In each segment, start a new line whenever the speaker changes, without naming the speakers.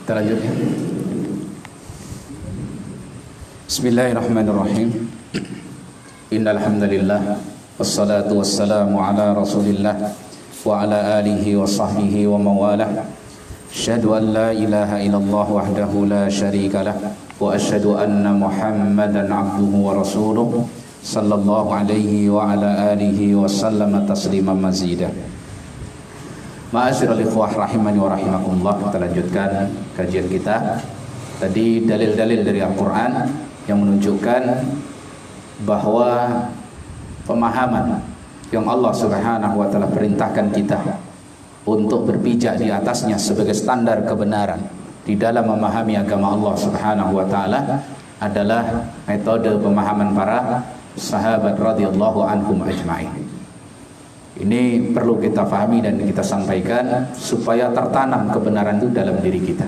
Kita lanjut ya. Bismillahirrahmanirrahim. Innal hamdalillah wassalatu wassalamu ala Rasulillah wa ala alihi wa sahbihi wa mawalah. Asyhadu an la ilaha illallah wahdahu la syarikalah wa asyhadu anna Muhammadan abduhu wa rasuluh sallallahu alaihi wa ala alihi wa sallama tasliman mazida. Ma'asyiral ikhwah rahimani wa rahimakumullah. Kita lanjutkan kajian kita. Tadi dalil-dalil dari Al-Qur'an yang menunjukkan bahwa pemahaman yang Allah Subhanahu wa taala perintahkan kita untuk berpijak di atasnya sebagai standar kebenaran di dalam memahami agama Allah Subhanahu wa taala adalah metode pemahaman para sahabat radhiyallahu anhum ajma'in. Ini perlu kita pahami dan kita sampaikan supaya tertanam kebenaran itu dalam diri kita.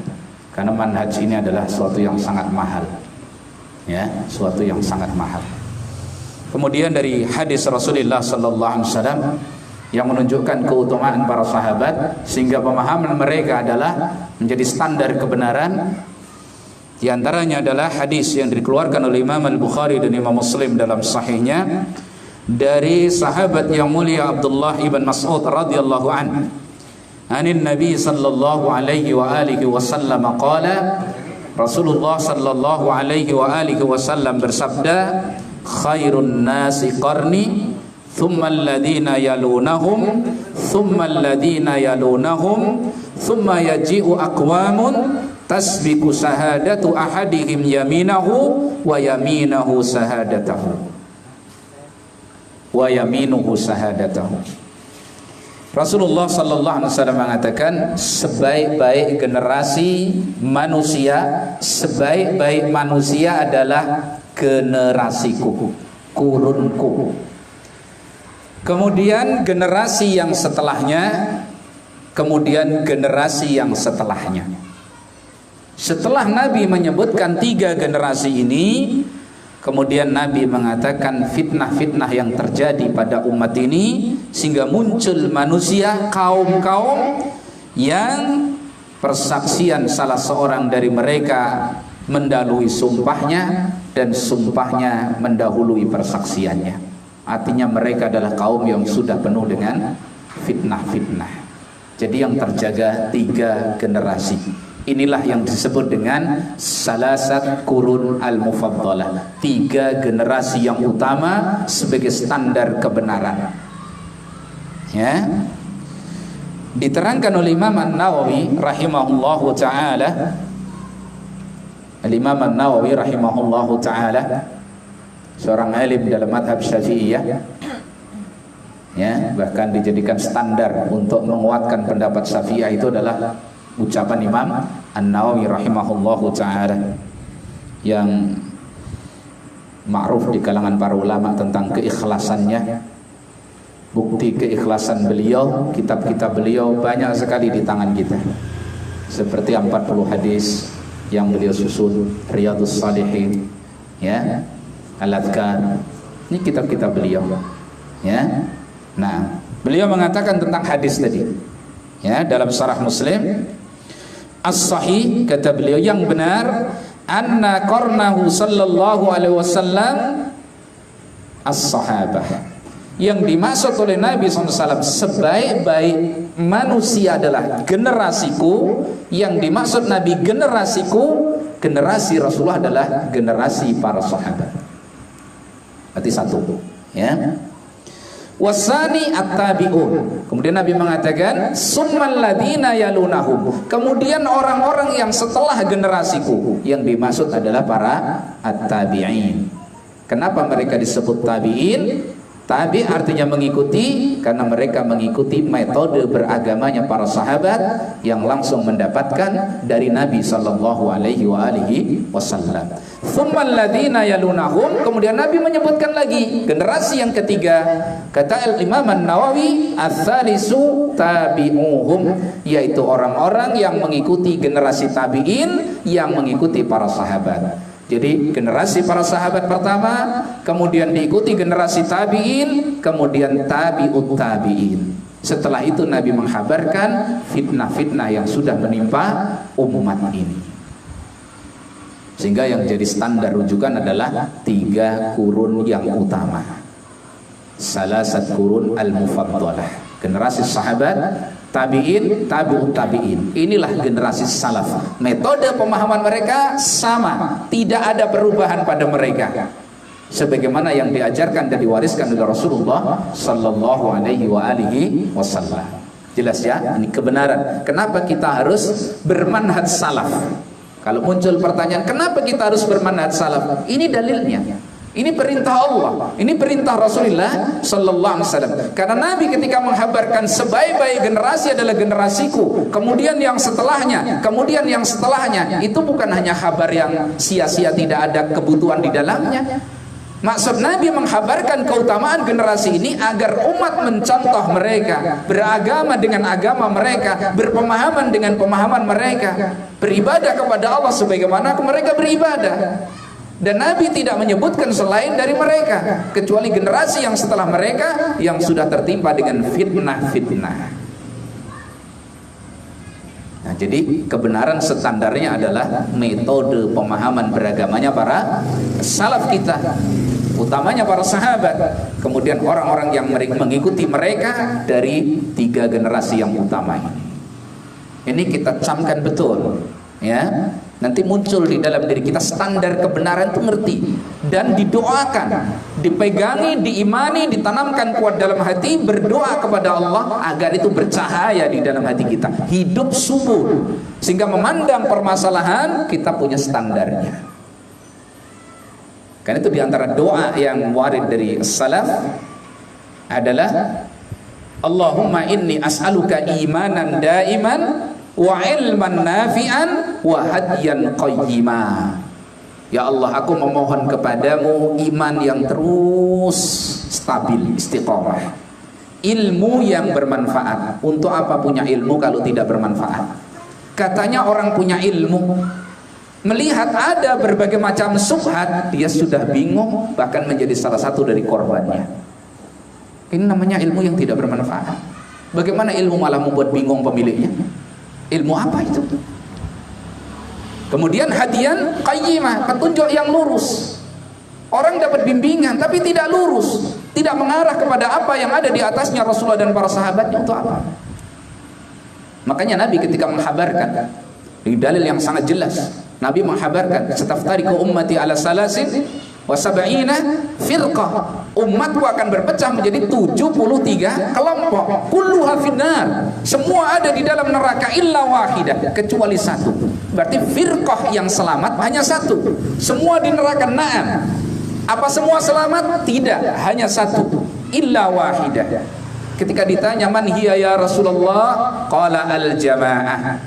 Karena manhaj ini adalah suatu yang sangat mahal. Ya, suatu yang sangat mahal. Kemudian dari hadis Rasulullah sallallahu alaihi wasallam yang menunjukkan keutamaan para sahabat sehingga pemahaman mereka adalah menjadi standar kebenaran. Di antaranya adalah hadis yang dikeluarkan oleh Imam Al-Bukhari dan Imam Muslim dalam sahihnya dari sahabat yang mulia Abdullah ibn Mas'ud radhiyallahu anhu. Anin Nabi sallallahu alaihi wa alihi wasallam qala, Rasulullah sallallahu alaihi wa alihi wasallam bersabda, khairun nasi qarni thumma alladhina yalunahum thumma alladhina yalunahum thumma yaji'u aqwamun tasbiqu shahadatu ahadihim yaminahu wa yaminahu shahadatahu wa yaminuhu shahadatahu. Rasulullah sallallahu alaihi wasallam mengatakan sebaik-baik generasi manusia, sebaik-baik manusia adalah generasiku, kurunku. Kemudian generasi yang setelahnya, kemudian generasi yang setelahnya. Setelah Nabi menyebutkan 3 generasi ini, kemudian Nabi mengatakan fitnah-fitnah yang terjadi pada umat ini sehingga muncul manusia, kaum-kaum yang persaksian salah seorang dari mereka mendahului sumpahnya dan sumpahnya mendahului persaksiannya. Artinya mereka adalah kaum yang sudah penuh dengan fitnah-fitnah. Jadi yang terjaga 3 generasi. Inilah yang disebut dengan salasat qurun al-mufaddalah, 3 generasi yang utama sebagai standar kebenaran. Ya. Diterangkan oleh Imam An-Nawawi rahimahullahu taala. Al-Imam An-Nawawi rahimahullahu taala seorang alim dalam madhab Syafi'iyah, ya, bahkan dijadikan standar untuk menguatkan pendapat Syafi'iyah itu adalah ucapan Imam An-Nawawi rahimahullahu ta'ala yang ma'ruf di kalangan para ulama tentang keikhlasannya. Bukti keikhlasan beliau, kitab-kitab beliau banyak sekali di tangan kita, seperti 40 hadis yang beliau susun, Riyadhus Shalihin, ya, Al-Adhkar. Ini kitab-kitab beliau, ya. Nah, beliau mengatakan tentang hadis tadi, ya, dalam Syarah Muslim, as-sahih, kata beliau, yang benar, anna qarnahu sallallahu alaihi wasallam as-sahabah. Yang dimaksud oleh Nabi SAW sebaik-baik manusia adalah generasiku. Yang dimaksud Nabi generasiku, generasi Rasulullah adalah generasi para sahabat. Berarti 1, ya. Wasani at-tabi'un. Kemudian Nabi mengatakan summal ladina yalunahum. Kemudian orang-orang yang setelah generasiku. Yang dimaksud adalah para at-tabi'in. Kenapa mereka disebut tabi'in? Tabi artinya mengikuti, karena mereka mengikuti metode beragamanya para sahabat yang langsung mendapatkan dari Nabi sallallahu alaihi wasallam. Tsummal ladzina yalunahum, kemudian Nabi menyebutkan lagi generasi yang ketiga. Kata Imam An-Nawawi, ats-tsalisu tabi'uhum, yaitu orang-orang yang mengikuti generasi tabi'in yang mengikuti para sahabat. Jadi generasi para sahabat pertama, kemudian diikuti generasi tabi'in, kemudian tabi'ut tabi'in. Setelah itu Nabi menghabarkan fitnah-fitnah yang sudah menimpa umat ini. Sehingga yang jadi standar rujukan adalah 3 kurun yang utama. Salasat kurun al-mufaddalah. Generasi sahabat, tabi'in, tabi'ut tabi'in. Inilah generasi salaf. Metode pemahaman mereka sama, tidak ada perubahan pada mereka. Sebagaimana yang diajarkan dan diwariskan oleh Rasulullah sallallahu alaihi wasallam. Jelas ya, ini kebenaran. Kenapa kita harus bermanhaj salaf? Kalau muncul pertanyaan, kenapa kita harus bermanhaj salaf? Ini dalilnya. Ini perintah Allah, ini perintah Rasulullah sallallahu alaihi wasallam. Karena Nabi ketika menghabarkan sebaik-baik generasi adalah generasiku, kemudian yang setelahnya, kemudian yang setelahnya, itu bukan hanya kabar yang sia-sia tidak ada kebutuhan di dalamnya. Maksud Nabi menghabarkan keutamaan generasi ini agar umat mencontoh mereka, beragama dengan agama mereka, berpemahaman dengan pemahaman mereka, beribadah kepada Allah sebagaimana mereka beribadah. Dan Nabi tidak menyebutkan selain dari mereka, kecuali generasi yang setelah mereka yang sudah tertimpa dengan fitnah-fitnah. Nah, jadi kebenaran standarnya adalah metode pemahaman beragamanya para salaf kita, utamanya para sahabat, kemudian orang-orang yang mengikuti mereka dari 3 generasi yang utama ini. Ini kita camkan betul, ya. Nanti muncul di dalam diri kita standar kebenaran itu ngerti dan didoakan, dipegangi, diimani, ditanamkan kuat dalam hati, berdoa kepada Allah agar itu bercahaya di dalam hati kita, hidup subur, sehingga memandang permasalahan kita punya standarnya. Karena itu diantara doa yang warid dari salaf adalah Allahumma inni as'aluka imanan daiman wa ilman nafi'an wa hadiyan qayyima. Ya Allah, aku memohon kepadamu iman yang terus stabil, istiqomah, ilmu yang bermanfaat. Untuk apa punya ilmu kalau tidak bermanfaat? Katanya orang punya ilmu melihat ada berbagai macam subhat, dia sudah bingung, bahkan menjadi salah satu dari korbannya. Ini namanya ilmu yang tidak bermanfaat. Bagaimana ilmu malah membuat bingung pemiliknya? Ilmu apa itu? Kemudian hadian qayyimah, petunjuk yang lurus. Orang dapat bimbingan tapi tidak lurus, tidak mengarah kepada apa yang ada di atasnya Rasulullah dan para sahabatnya. Untuk apa? Makanya Nabi ketika menghabarkan, di dalil yang sangat jelas, Nabi menghabarkan, "Sataftariqu ummati ala salasin wa sab'ina firqah." Umatku akan berpecah menjadi 73 kelompok. Kulluha finnar. Semua ada di dalam neraka illa wahidah, kecuali satu. Berarti firqah yang selamat hanya satu. Semua di neraka, na'am. Apa semua selamat? Tidak, hanya satu. Illa wahidah. Ketika ditanya man hiya ya Rasulullah, qala al-jamaah.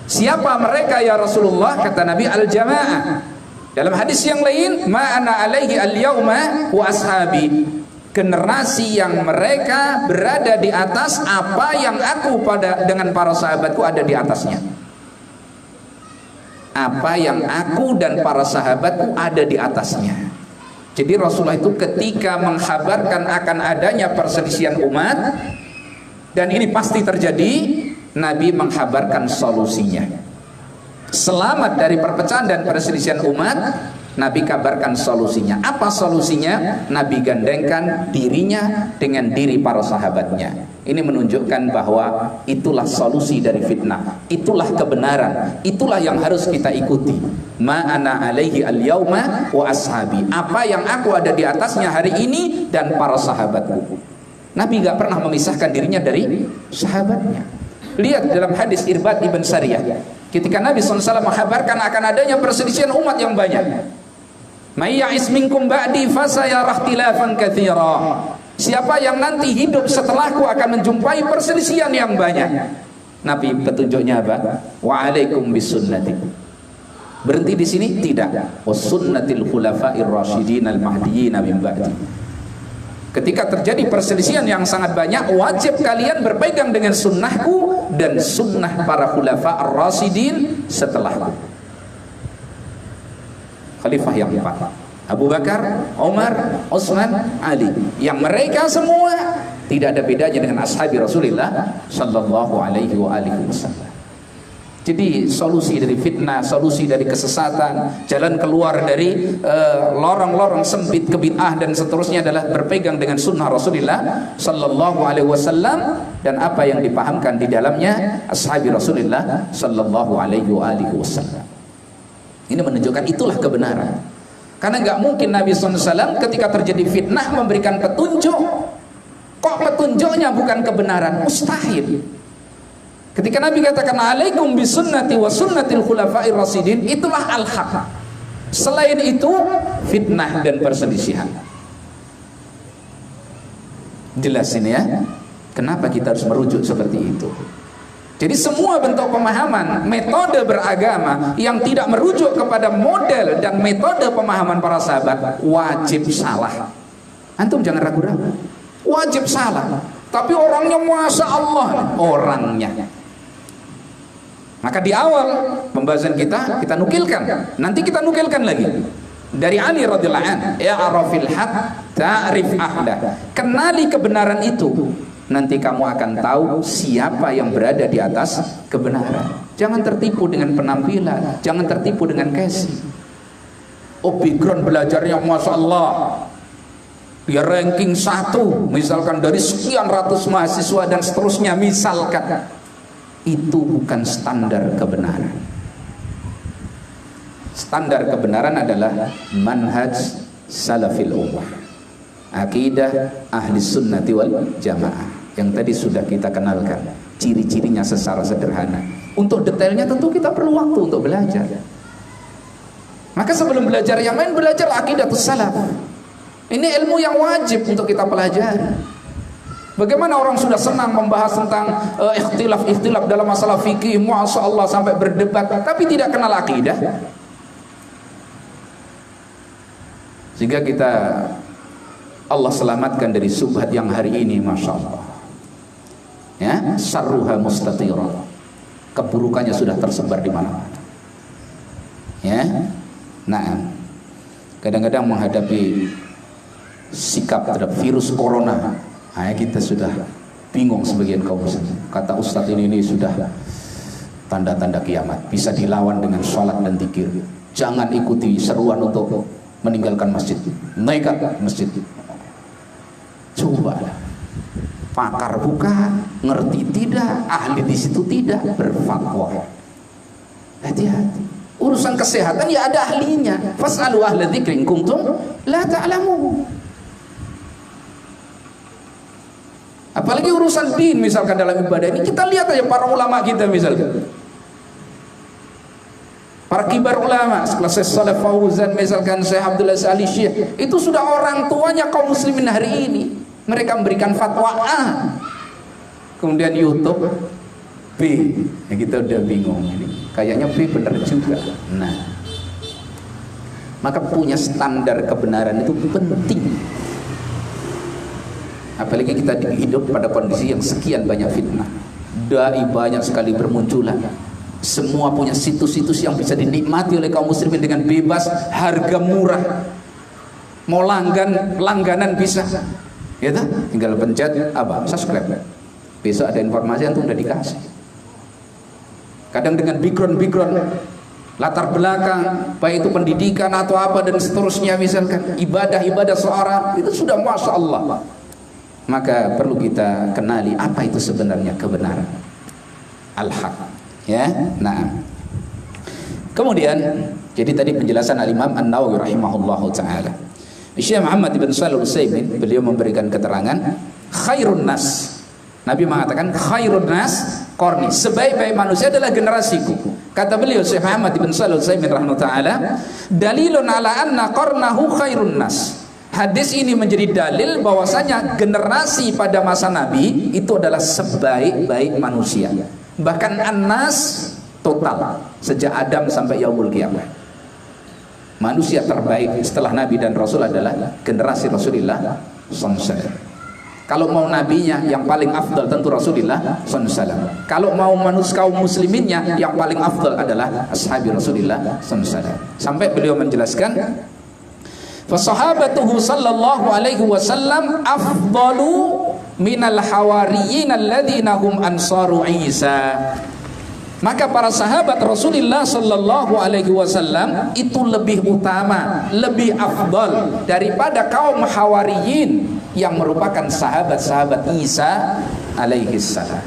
Siapa mereka ya Rasulullah? Kata Nabi, al-jamaah. Dalam hadis yang lain, ma ana alaihi al-yauma wa ashabi. Generasi yang mereka berada di atas apa yang aku dengan para sahabatku ada di atasnya. Apa yang aku dan para sahabatku ada di atasnya. Jadi Rasulullah itu ketika menghabarkan akan adanya perselisihan umat, dan ini pasti terjadi, Nabi menghabarkan solusinya. Selamat dari perpecahan dan perselisihan umat, Nabi kabarkan solusinya. Apa solusinya? Nabi gandengkan dirinya dengan diri para sahabatnya. Ini menunjukkan bahwa itulah solusi dari fitnah, itulah kebenaran, itulah yang harus kita ikuti. Ma ana alaihi al-yauma wa ashabi. Apa yang aku ada di atasnya hari ini dan para sahabatku. Nabi gak pernah memisahkan dirinya dari sahabatnya. Lihat dalam hadis Irbad ibn Sariyah, ketika Nabi SAW menghabarkan akan adanya perselisihan umat yang banyak. May ya'is minkum ba'di fasayara ikhtilafan katsira. Siapa yang nanti hidup setelahku akan menjumpai perselisihan yang banyak. Nabi petunjuknya apa? Wa alaikum bisunnati. Berhenti di sini? Tidak. Wa sunnatil khulafa'ir rasyidin al-mahdiyyin min ba'di. Ketika terjadi perselisihan yang sangat banyak, wajib kalian berpegang dengan sunnahku dan sunnah para khulafa ar-rasyidin setelahku. Khalifah yang 4. Abu Bakar, Umar, Utsman, Ali, yang mereka semua tidak ada bedanya dengan ashabi Rasulullah sallallahu alaihi wasallam. Jadi solusi dari fitnah, solusi dari kesesatan, jalan keluar dari lorong-lorong sempit kebid'ah dan seterusnya adalah berpegang dengan sunnah Rasulullah sallallahu alaihi wasallam dan apa yang dipahamkan di dalamnya ashabi Rasulullah sallallahu alaihi wasallam. Ini menunjukkan itulah kebenaran. Karena nggak mungkin Nabi SAW ketika terjadi fitnah memberikan petunjuk. Kok petunjuknya bukan kebenaran? Mustahil. Ketika Nabi katakan alaikum bisunnati wa sunnatil khulafa'ir rasyidin, itulah al-haq. Selain itu fitnah dan perselisihan. Jelas ini ya. Kenapa kita harus merujuk seperti itu? Jadi semua bentuk pemahaman, metode beragama yang tidak merujuk kepada model dan metode pemahaman para sahabat wajib salah. Antum jangan ragu-ragu. Wajib salah. Tapi orangnya Masya Allah, orangnya. Maka di awal pembahasan kita nukilkan. Nanti kita nukilkan lagi. Dari Ali radhiyallahu anhu, ya'rafil haq ta'rif ahla. Kenali kebenaran itu. Nanti kamu akan tahu siapa yang berada di atas kebenaran. Jangan tertipu dengan penampilan, jangan tertipu dengan casing. Oh, background belajarnya Masya Allah, dia ranking 1 misalkan dari sekian ratus mahasiswa dan seterusnya misalkan. Itu bukan standar kebenaran. Standar kebenaran adalah manhaj salafil ummah, akidah ahli sunnati wal jamaah yang tadi sudah kita kenalkan ciri-cirinya secara sederhana. Untuk detailnya tentu kita perlu waktu untuk belajar. Maka sebelum belajar yang lain, belajar aqidatus salaf. Ini ilmu yang wajib untuk kita pelajari. Bagaimana orang sudah senang membahas tentang ikhtilaf dalam masalah fikih, Masya Allah, sampai berdebat, tapi tidak kenal akidah. Sehingga kita Allah selamatkan dari subhat yang hari ini, Masya Allah. Ya, syarruha mustatira. Keburukannya sudah tersebar di mana-mana. Ya. Nah, kadang-kadang menghadapi sikap terhadap virus corona, kita sudah bingung sebagian kaum muslim. Kata Ustadz ini sudah tanda-tanda kiamat, bisa dilawan dengan sholat dan zikir. Jangan ikuti seruan untuk meninggalkan masjid, naikkan masjid. Coba pakar bukan, ngerti tidak, ahli di situ tidak, berfatwa. Hati-hati. Urusan kesehatan ya ada ahlinya. Fas'alu ahla dzikri in kuntum la ta'lamun. Apalagi urusan din misalkan dalam ibadah ini, kita lihat aja para ulama kita misalkan. Para kibar ulama, sekelas Syekh Shalih Fauzan misalkan, Syekh Abdullah Salih Syekh, itu sudah orang tuanya kaum muslimin hari ini. Mereka memberikan fatwa A, kemudian YouTube B, ya kita udah bingung ini. Kayaknya B benar juga. Nah, maka punya standar kebenaran itu penting. Apalagi kita hidup pada kondisi yang sekian banyak fitnah, dai banyak sekali bermunculan. Semua punya situs-situs yang bisa dinikmati oleh kaum muslimin dengan bebas, harga murah. Mau langganan bisa. Ya tak? Tinggal pencet apa? Subscribe. Besok ada informasi yang udah dikasih. Kadang dengan background latar belakang, baik itu pendidikan atau apa dan seterusnya, misalkan ibadah seorang itu sudah Masya Allah. Maka perlu kita kenali apa itu sebenarnya kebenaran, al-haq. Ya, nah. Kemudian, jadi tadi penjelasan Al-Imam An-Nawawi rahimahullahu taala. Syekh Muhammad bin Shalih Al-Utsaimin, beliau memberikan keterangan khairun nas. Nabi mengatakan khairun nas qarni, sebaik-baik manusia adalah generasiku. Kata beliau Syekh Muhammad bin Shalih Al-Utsaimin rahimahullahu taala, dalilun ala anna qarnahu khairun nas. Hadis ini menjadi dalil bahwasanya generasi pada masa Nabi itu adalah sebaik-baik manusia. Bahkan an-nas total sejak Adam sampai yaumul qiyamah. Manusia terbaik setelah Nabi dan Rasul adalah generasi Rasulullah SAW. Kalau mau nabinya yang paling afdal tentu Rasulullah SAW. Kalau mau manusia kaum musliminnya yang paling afdal adalah ashabi Rasulullah SAW. Sampai beliau menjelaskan Fasahabatuhu sallallahu alaihi wasallam afdalu minal hawariyin alladzina hum ansaru Isa. Maka para sahabat Rasulullah sallallahu alaihi wasallam itu lebih utama, lebih afdal daripada kaum hawariyin yang merupakan sahabat-sahabat Isa alaihi salam.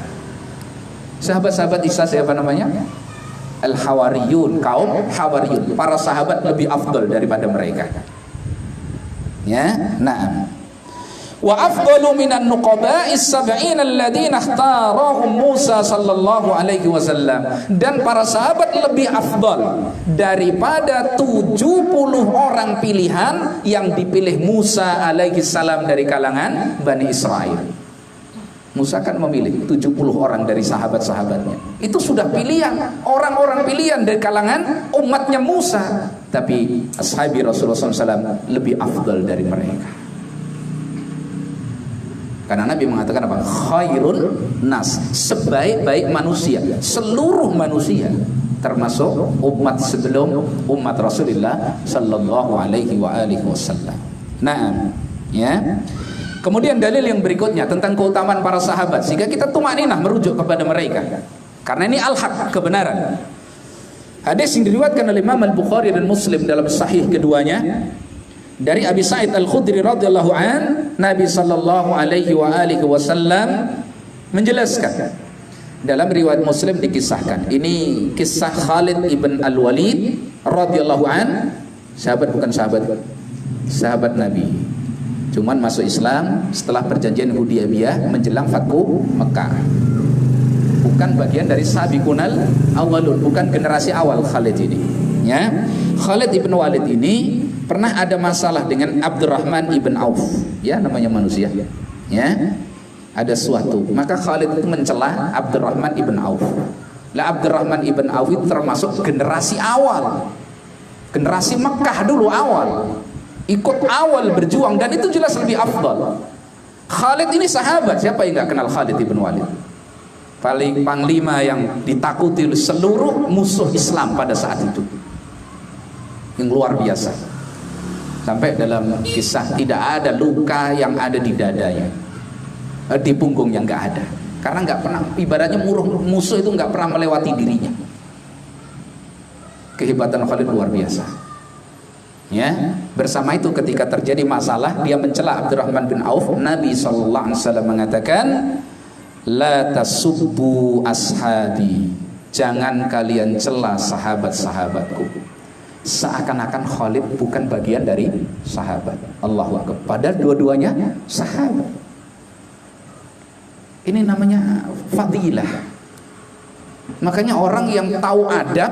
Sahabat-sahabat Isa siapa namanya? Al-Hawariyun, kaum Hawariyun. Para sahabat lebih afdal daripada mereka. Ya, na'am. Wa afdalu minan nuqaba'is sab'in alladziina ikhtarahum Musa sallallahu alaihi wasallam. Dan para sahabat lebih afdal daripada 70 orang pilihan yang dipilih Musa alaihi salam dari kalangan Bani Israel. Musa kan memilih 70 orang dari sahabat-sahabatnya. Itu sudah pilihan, orang-orang pilihan dari kalangan umatnya Musa. Tapi ashabi Rasulullah SAW lebih afdal dari mereka. Karena Nabi mengatakan apa? Khairun nas, sebaik-baik manusia, seluruh manusia, termasuk umat sebelum umat Rasulullah sallallahu alaihi wasallam. Nah, ya. Kemudian dalil yang berikutnya tentang keutamaan para sahabat, sehingga kita tumaninah merujuk kepada mereka. Karena ini al-haq, kebenaran. Hadis yang diriwayatkan oleh Imam Al-Bukhari dan Muslim dalam sahih keduanya dari Abi Sa'id Al-Khudri radhiyallahu an, Nabi sallallahu alaihi wasallam menjelaskan. Dalam riwayat Muslim dikisahkan. Ini kisah Khalid ibn Al-Walid radhiyallahu an, sahabat bukan sahabat, sahabat Nabi. Cuman masuk Islam setelah perjanjian Hudaybiyah menjelang Fathu Mekah. Bukan bagian dari sabiqunal awwalun, bukan generasi awal Khalid ini. Ya, Khalid ibn Walid ini pernah ada masalah dengan Abdurrahman ibn Auf. Ya, namanya manusia. Ya, ada suatu. Maka Khalid itu mencela Abdurrahman ibn Auf. Lah Abdurrahman ibn Auf itu termasuk generasi awal, generasi Mekah dulu awal. Ikut awal berjuang, dan itu jelas lebih afdal. Khalid ini sahabat, siapa yang nggak kenal Khalid ibn Walid? Paling panglima yang ditakuti oleh seluruh musuh Islam pada saat itu, yang luar biasa. Sampai dalam kisah tidak ada luka yang ada di dadanya, di punggungnya nggak ada, karena nggak pernah, ibaratnya musuh itu nggak pernah melewati dirinya. Kehebatan Khalid luar biasa. Ya, bersama itu ketika terjadi masalah dia mencela Abdurrahman bin Auf, Nabi SAW mengatakan, la tasubbu ashabi, jangan kalian cela sahabat-sahabatku. Seakan-akan Khalid bukan bagian dari sahabat. Allahu Akbar. Padahal dua-duanya sahabat. Ini namanya fadilah. Makanya orang yang tahu adab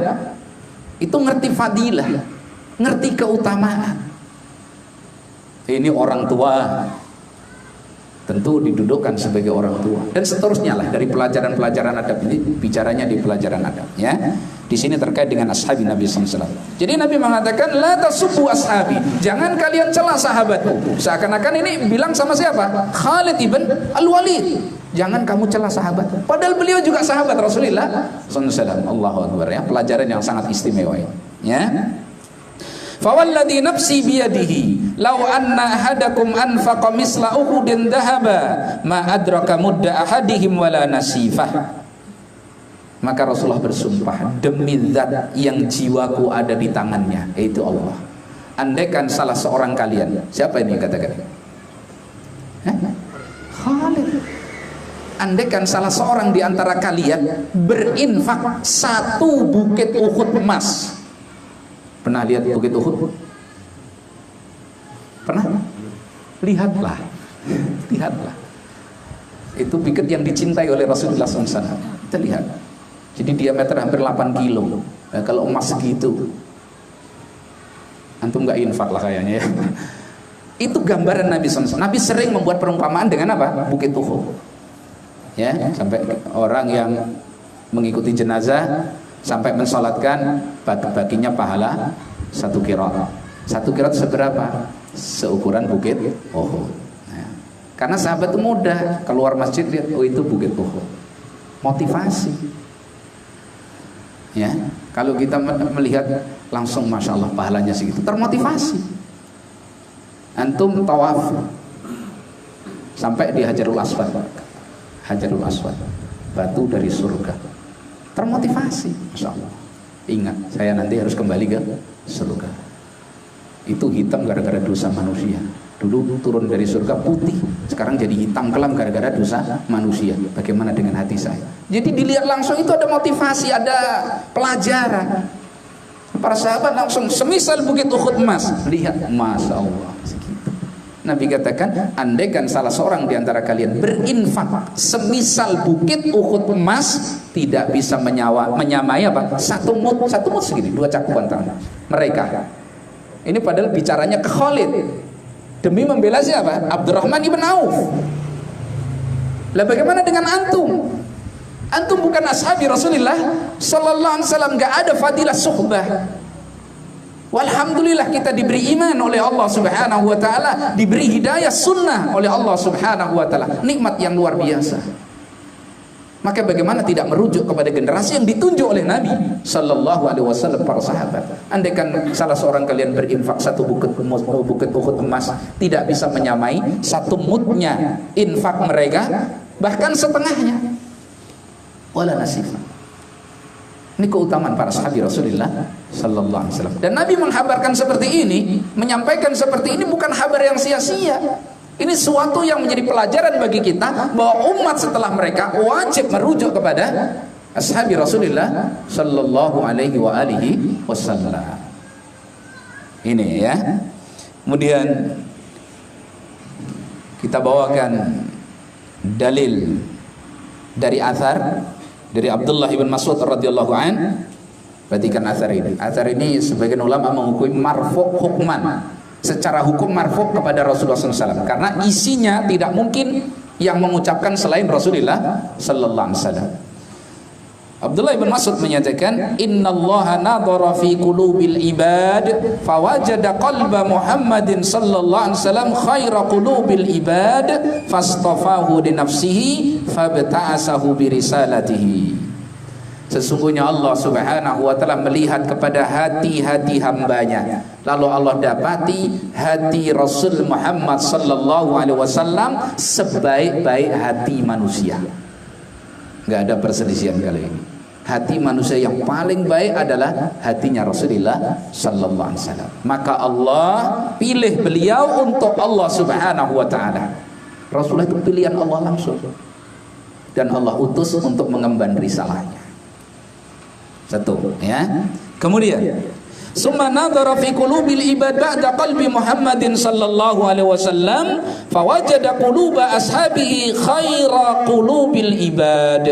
itu ngerti fadilah, ngerti keutamaan. Ini orang tua tentu didudukkan sebagai orang tua, dan seterusnya lah dari pelajaran-pelajaran adab ini, bicaranya di pelajaran adab. Ya, di sini terkait dengan ashabi Nabi SAW. Jadi Nabi mengatakan la tasubbu ashabi, jangan kalian cela sahabatku. Seakan-akan ini bilang sama siapa? Khalid ibn Al-Walid, jangan kamu cela sahabat. Padahal beliau juga sahabat Rasulullah SAW. Allahu Akbar. Ya, pelajaran yang sangat istimewa. Ya. Fawalladhi nafsi biyadihi law anna ahadakum anfaqa misla uhudin dhahaba ma adraka mudda ahadihim wala nasifah. Maka Rasulullah bersumpah, demi zat yang jiwaku ada di tangannya, yaitu Allah, andaikan salah seorang kalian, siapa ini yang katakan? Khalid. Andaikan salah seorang di antara kalian berinfak 1 bukit Uhud emas. Pernah lihat bukit Uhud? Pernah? Lihatlah. Lihatlah. Itu bukit yang dicintai oleh Rasulullah SAW. Kita lihat. Jadi diameter hampir 8 kilo. Nah, kalau emas segitu, antum nggak infak lah kayaknya ya. Itu gambaran Nabi SAW. Nabi sering membuat perumpamaan dengan apa? Bukit Uhud. Ya, sampai orang yang mengikuti jenazah sampai mensolatkan baginya pahala 1 qiraat. 1 qiraat seberapa? Seukuran bukit Uhud. Nah, karena sahabat itu mudah keluar masjid lihat, oh itu bukit Uhud. Motivasi. Ya, kalau kita melihat langsung masya Allah pahalanya segitu, termotivasi. Antum tawaf sampai di Hajarul Aswad. Hajarul Aswad, batu dari surga. Termotivasi, Masya Allah. Ingat, saya nanti harus kembali ke surga. Itu hitam gara-gara dosa manusia. Dulu turun dari surga putih, sekarang jadi hitam kelam gara-gara dosa manusia. Bagaimana dengan hati saya? Jadi dilihat langsung itu ada motivasi, ada pelajaran. Para sahabat langsung semisal bukit Uhud emas. Lihat, Masya Allah, segitu. Nabi katakan, andaikan salah seorang di antara kalian berinfak semisal bukit Uhud emas, tidak bisa menyamai apa? Satu mud segini, 2 cakupan tangan mereka. Ini padahal bicaranya ke Khalid. Demi membela siapa? Abdurrahman ibn Auf. Lah bagaimana dengan antum? Antum bukan ashabi Rasulullah sallallahu alaihi wasallam, enggak ada fadilah suhbah. Walhamdulillah kita diberi iman oleh Allah Subhanahu wa taala, diberi hidayah sunnah oleh Allah Subhanahu wa taala. Nikmat yang luar biasa. Maka bagaimana tidak merujuk kepada generasi yang ditunjuk oleh Nabi sallallahu alaihi wasallam, para sahabat. Andaikan salah seorang kalian berinfak satu bukit Uhud emas, tidak bisa menyamai satu mudnya infak mereka, bahkan setengahnya. Wala nasif. Ini keutamaan para sahabat Rasulullah sallallahu alaihi wasallam. Dan Nabi menghabarkan seperti ini, menyampaikan seperti ini bukan kabar yang sia-sia. Ini suatu yang menjadi pelajaran bagi kita bahwa umat setelah mereka wajib merujuk kepada ashabi Rasulullah sallallahu alaihi wa alihi wasallam. Ini ya. Kemudian kita bawakan dalil dari athar dari Abdullah ibn Mas'ud radhiyallahu an. Perhatikan athar ini. Athar ini sebagian ulama menghukumi marfu' hukman. Secara hukum marfu' kepada Rasulullah SAW, karena isinya tidak mungkin yang mengucapkan selain Rasulullah sallallahu alaihi wasallam. Abdullah bin Mas'ud menyatakan, innallaha nadhara fi qulubil ibad fawajada qalba Muhammadin sallallahu alaihi wasallam khaira qulubil ibad fastafahu li nafsihi fabta'asahu bi risalatihi. Sesungguhnya Allah Subhanahu wa taala melihat kepada hati-hati hambanya, lalu Allah dapati hati Rasul Muhammad sallallahu alaihi wasallam sebaik-baik hati manusia. Enggak ada perselisihan kali ini. Hati manusia yang paling baik adalah hatinya Rasulullah sallallahu alaihi wasallam. Maka Allah pilih beliau untuk Allah Subhanahu wa taala. Rasulullah itu pilihan Allah langsung. Dan Allah utus untuk mengemban risalahnya. Satu, ya. Kemudian summa nadhara fi qulubil ibad ba'da qalbi Muhammadin sallallahu alaihi wasallam fawajada quluba ashabihi khaira qulubil ibad.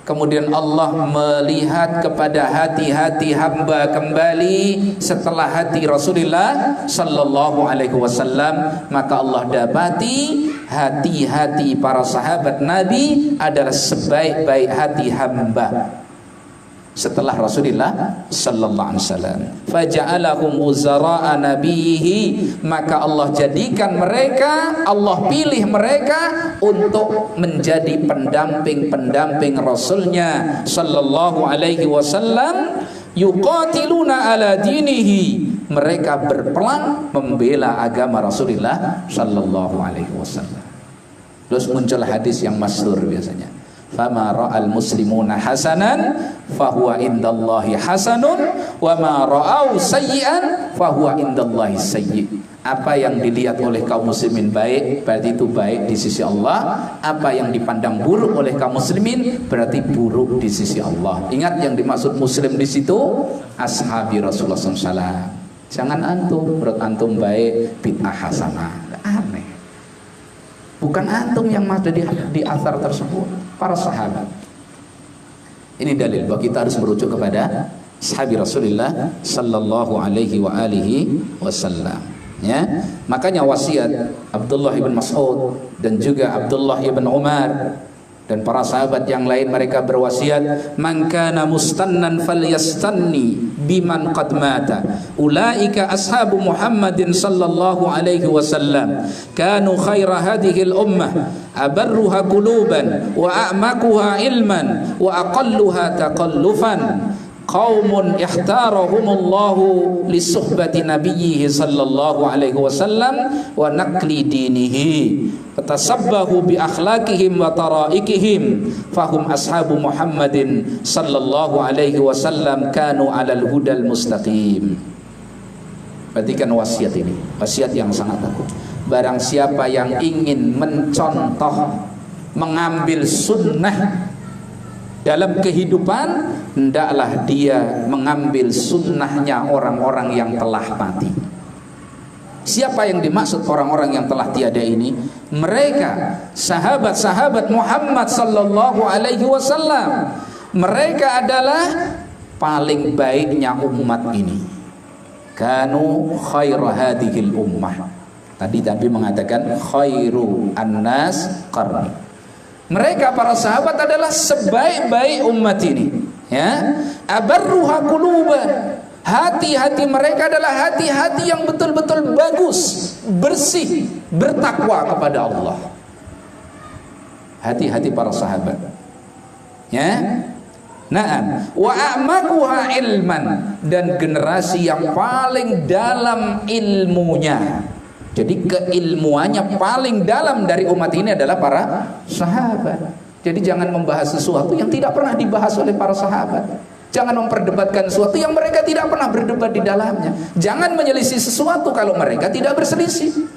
Kemudian Allah melihat kepada hati-hati hamba kembali setelah hati Rasulullah sallallahu alaihi wasallam, maka Allah dapati hati-hati para sahabat Nabi adalah sebaik-baik hati hamba setelah Rasulullah sallallahu alaihi wasallam. Faja'alahum uzara'a nabiyhi, maka Allah jadikan mereka, Allah pilih mereka untuk menjadi pendamping-pendamping Rasulnya sallallahu alaihi wasallam. Yuqatiluna ala dinihi, mereka berperang membela agama Rasulullah sallallahu alaihi wasallam. Terus muncul hadis yang masyhur biasanya, fama ra'al muslimuna hasanan fahuwa indallahi hasanun wa ma ra'au sayyi'an fahuwa indallahi sayyi'. Apa yang dilihat oleh kaum muslimin baik, berarti itu baik di sisi Allah. Apa yang dipandang buruk oleh kaum muslimin berarti buruk di sisi Allah. Ingat, yang dimaksud muslim di situ ashabi Rasulullah SAW. Jangan antum, menurut antum baik bid'ah hasanah. Aneh. Bukan antum yang ada di athar tersebut, para sahabat. Ini dalil bahwa kita harus merujuk kepada sahabi Rasulullah sallallahu alaihi wa alihi wasallam. Ya, makanya wasiat Abdullah ibn Mas'ud dan juga Abdullah ibn Umar dan para sahabat yang lain, mereka berwasiat, man kana mustannan falyastanni biman qad mata ulaika ashabu Muhammadin sallallahu alaihi wasallam kanu khaira hadhihi al-ummah abarruha quluban wa a'maquha ilman wa aqalluha taqallufan qaumun ihtarahumullahu li suhbati nabiyhi sallallahu alaihi wasallam wa naqli dinihi fatasabbahu bi akhlaqihim wa taraikihim fahum ashabu Muhammadin sallallahu alaihi wasallam kanu alal hudal mustaqim. Perhatikan wasiat ini, wasiat yang sangat agung. Barang siapa yang ingin mencontoh, mengambil sunnah dalam kehidupan, hendaklah dia mengambil sunnahnya orang-orang yang telah mati. Siapa yang dimaksud orang-orang yang telah tiada ini? Mereka sahabat-sahabat Muhammad sallallahu alaihi wasallam. Mereka adalah paling baiknya umat ini. Kanu khaira hadhil ummah. Tadi mengatakan khairu annas qarni. Mereka para sahabat adalah sebaik-baik umat ini, ya. Abarruha quluban. Hati-hati mereka adalah hati-hati yang betul-betul bagus, bersih, bertakwa kepada Allah. Hati-hati para sahabat, ya. Naam, wa a'maquha ilman, dan generasi yang paling dalam ilmunya. Jadi keilmuannya paling dalam dari umat ini adalah para sahabat. Jadi jangan membahas sesuatu yang tidak pernah dibahas oleh para sahabat. Jangan memperdebatkan sesuatu yang mereka tidak pernah berdebat di dalamnya. Jangan menyelisih sesuatu kalau mereka tidak berselisih.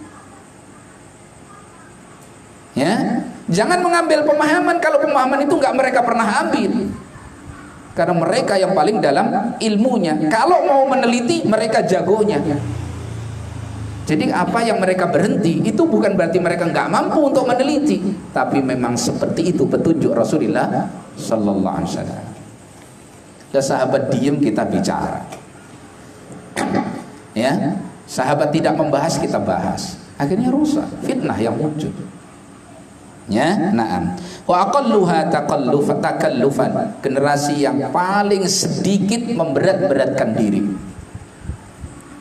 Ya, jangan mengambil pemahaman kalau pemahaman itu nggak mereka pernah ambil. Karena mereka yang paling dalam ilmunya. Kalau mau meneliti, mereka jagonya. Jadi apa yang mereka berhenti itu bukan berarti mereka nggak mampu untuk meneliti, tapi memang seperti itu petunjuk Rasulullah sallallahu alaihi wasallam. Ya, sahabat diam, kita bicara. Ya, sahabat tidak membahas, kita bahas. Akhirnya rusak, fitnah yang muncul. Ya, na'am. Wa aqalluha takallufan. Generasi yang paling sedikit memberat-beratkan diri.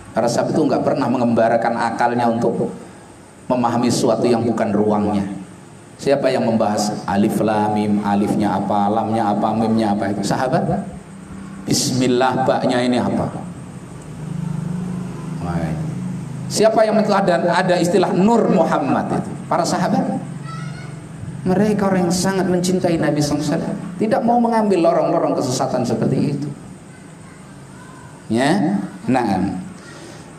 Para sahabat itu nggak pernah mengembarakan akalnya untuk memahami sesuatu yang bukan ruangnya. Siapa yang membahas alif lam mim, alifnya apa, lamnya apa, mimnya apa? Itu sahabat. Bismillah, baknya ini apa? Siapa yang ada istilah Nur Muhammad itu? Para sahabat. Mereka orang yang sangat mencintai Nabi SAW, tidak mau mengambil lorong-lorong kesesatan seperti itu. Ya, nah.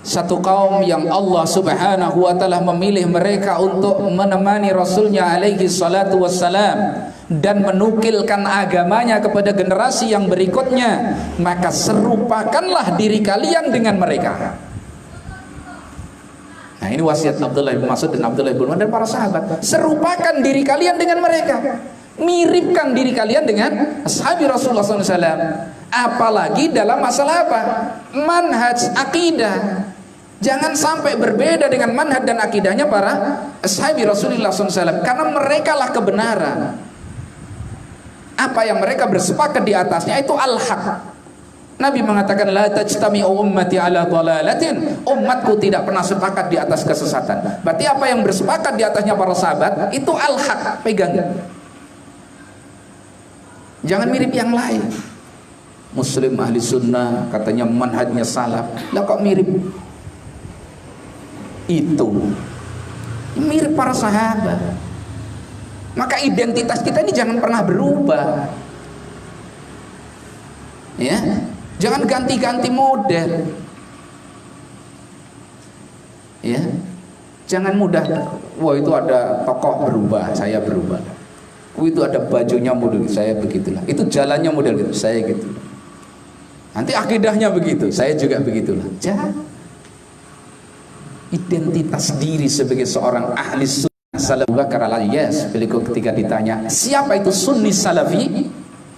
Satu kaum yang Allah subhanahu wa ta'ala memilih mereka untuk menemani Rasulnya alaihi salatu wassalam dan menukilkan agamanya kepada generasi yang berikutnya, maka serupakanlah diri kalian dengan mereka. Nah, ini wasiat Abdullah bin Mas'ud dan Abdullah bin Umar dan para sahabat. Serupakan diri kalian dengan mereka, miripkan diri kalian dengan ashabi Rasulullah SAW. Apalagi dalam masalah apa? Manhaj akidah. Jangan sampai berbeda dengan manhaj dan akidahnya para ashabi Rasulullah SAW, karena mereka lah kebenaran. Apa yang mereka bersepakat di atasnya itu al-haq. Nabi mengatakan la tajtami'u ummati ala dhalalatin. Umatku tidak pernah sepakat di atas kesesatan. Berarti apa yang bersepakat di atasnya para sahabat itu al-haq, pegang. Jangan mirip yang lain. Muslim ahli sunnah katanya manhajnya salaf, lah kok mirip itu? Mirip para sahabat. Maka identitas kita ini jangan pernah berubah, ya. Jangan ganti-ganti model, ya. Jangan mudah, wah itu ada tokoh berubah, saya berubah. Itu ada bajunya model, saya begitulah. Itu jalannya model gitu, saya gitu. Nanti akidahnya begitu, saya juga begitulah. Jangan. Identitas diri sebagai seorang ahli sunnah salafi. Bakar al-Ayyas beliau ketika ditanya siapa itu sunni salafi,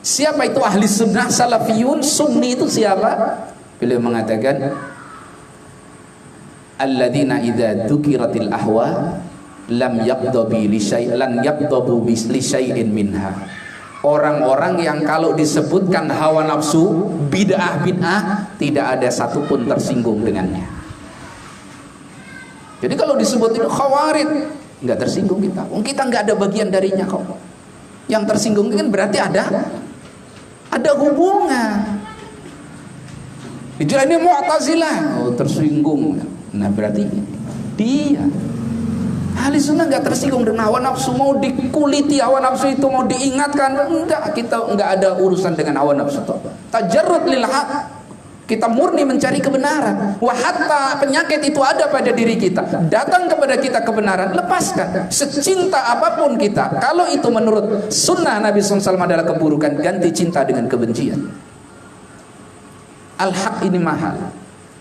siapa itu ahli sunnah salafiyun, sunni itu siapa, beliau mengatakan alladzina idza dzukiratil ahwa lam yaqdabu li syai' lan yaqdabu li syai'in minha. Orang-orang yang kalau disebutkan hawa nafsu, bid'ah-bid'ah, tidak ada satupun tersinggung dengannya. Jadi kalau disebut itu khawarij, nggak tersinggung kita. Kita nggak ada bagian darinya kok. Yang tersinggung kan berarti ada hubungan. Ini Mu'tazilah, oh tersinggung. Nah berarti dia ahli sunnah nggak tersinggung dengan hawa nafsu, mau dikuliti hawa nafsu itu, mau diingatkan enggak, kita enggak ada urusan dengan hawa nafsu. Tajarrud lil haq, kita murni mencari kebenaran. Wa hatta penyakit itu ada pada diri kita, datang kepada kita kebenaran, lepaskan. Secinta apapun kita, kalau itu menurut sunnah Nabi SAW adalah keburukan, ganti cinta dengan kebencian. Al-haq ini mahal,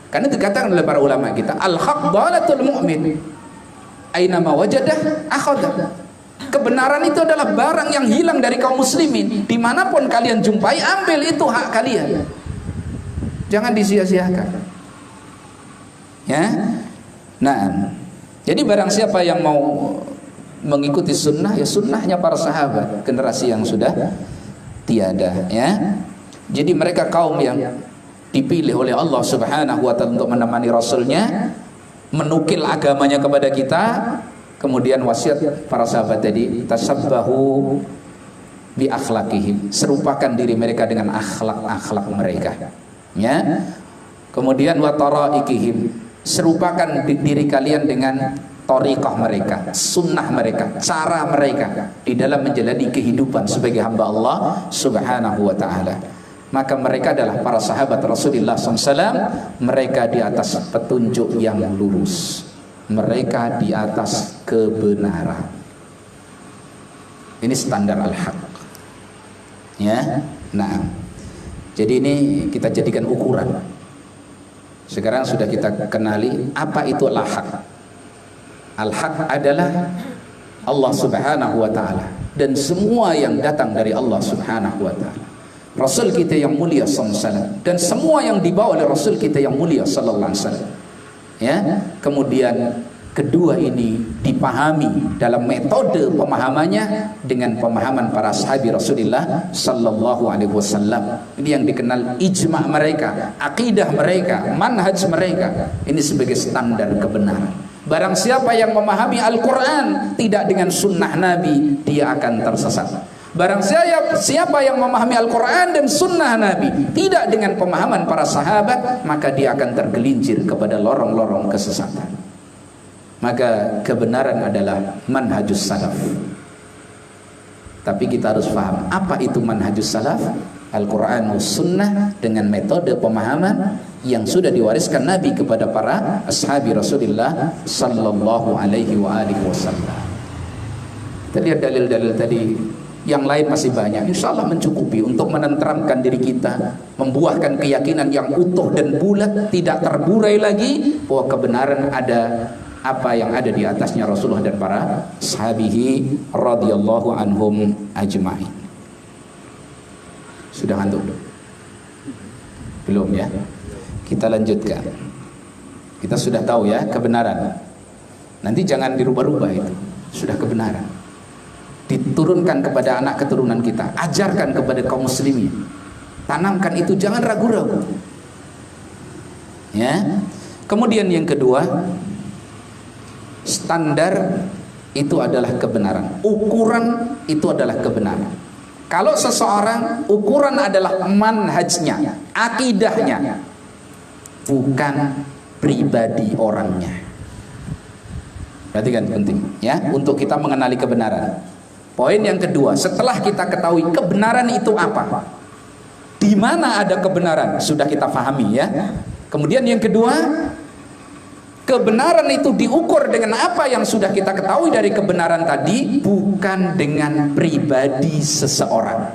karena dikatakan oleh para ulama kita, al-haq dhalatul mu'min aina ma wajadah akhadha. Kebenaran itu adalah barang yang hilang dari kaum muslimin. Dimanapun kalian jumpai, ambil, itu hak kalian. Jangan disia-siakan. Ya. Nah, jadi barang siapa yang mau mengikuti sunnah, ya sunnahnya para sahabat, generasi yang sudah tiada. Ya. Jadi mereka kaum yang dipilih oleh Allah Subhanahu wa ta'ala untuk menemani Rasulnya, menukil agamanya kepada kita. Kemudian wasiat para sahabat tadi, tasabbahu bi akhlaqihim, serupakan diri mereka dengan akhlak-akhlak mereka, ya. Kemudian wa taraikihim, serupakan diri kalian dengan thariqah mereka, sunnah mereka, cara mereka di dalam menjalani kehidupan sebagai hamba Allah Subhanahu wa ta'ala. Maka mereka adalah para sahabat Rasulullah SAW. Mereka di atas petunjuk yang lurus, mereka di atas kebenaran. Ini standar al-haq, ya. Nah, jadi ini kita jadikan ukuran. Sekarang sudah kita kenali apa itu al-haq. Al-haq adalah Allah Subhanahu wa ta'ala, dan semua yang datang dari Allah Subhanahu wa ta'ala, Rasul kita yang mulia sallallahu alaihi wasallam, dan semua yang dibawa oleh Rasul kita yang mulia sallallahu alaihi wasallam. Ya, kemudian kedua ini dipahami dalam metode pemahamannya dengan pemahaman para sahabi Rasulullah sallallahu alaihi wasallam. Ini yang dikenal ijma' mereka, akidah mereka, manhaj mereka. Ini sebagai standar kebenaran. Barang siapa yang memahami Al-Quran tidak dengan sunnah Nabi, dia akan tersesat. Barang siapa yang memahami Al-Quran dan sunnah Nabi tidak dengan pemahaman para sahabat, maka dia akan tergelincir kepada lorong-lorong kesesatan. Maka kebenaran adalah manhajus salaf. Tapi kita harus paham apa itu manhajus salaf. Al-Quran sunnah dengan metode pemahaman yang sudah diwariskan Nabi kepada para ashabi Rasulullah sallallahu alaihi wasallam. Kita lihat dalil-dalil tadi. Yang lain masih banyak, insya Allah mencukupi untuk menenteramkan diri kita, membuahkan keyakinan yang utuh dan bulat, tidak terburai lagi bahwa kebenaran ada apa yang ada di atasnya Rasulullah dan para sahabihi radhiyallahu anhum ajma'in. Sudah ngantuk? Belum ya? Kita lanjutkan. Kita sudah tahu ya kebenaran. Nanti jangan dirubah-rubah itu. Sudah kebenaran. Diturunkan kepada anak keturunan kita, ajarkan kepada kaum muslimin, tanamkan itu, jangan ragu-ragu, ya. Kemudian yang kedua, standar itu adalah kebenaran, ukuran itu adalah kebenaran. Kalau seseorang ukuran adalah manhajnya, akidahnya, bukan pribadi orangnya. Berarti kan penting ya untuk kita mengenali kebenaran. Poin yang kedua, setelah kita ketahui kebenaran itu apa, di mana ada kebenaran, sudah kita pahami ya. Kemudian yang kedua, kebenaran itu diukur dengan apa yang sudah kita ketahui dari kebenaran tadi, bukan dengan pribadi seseorang.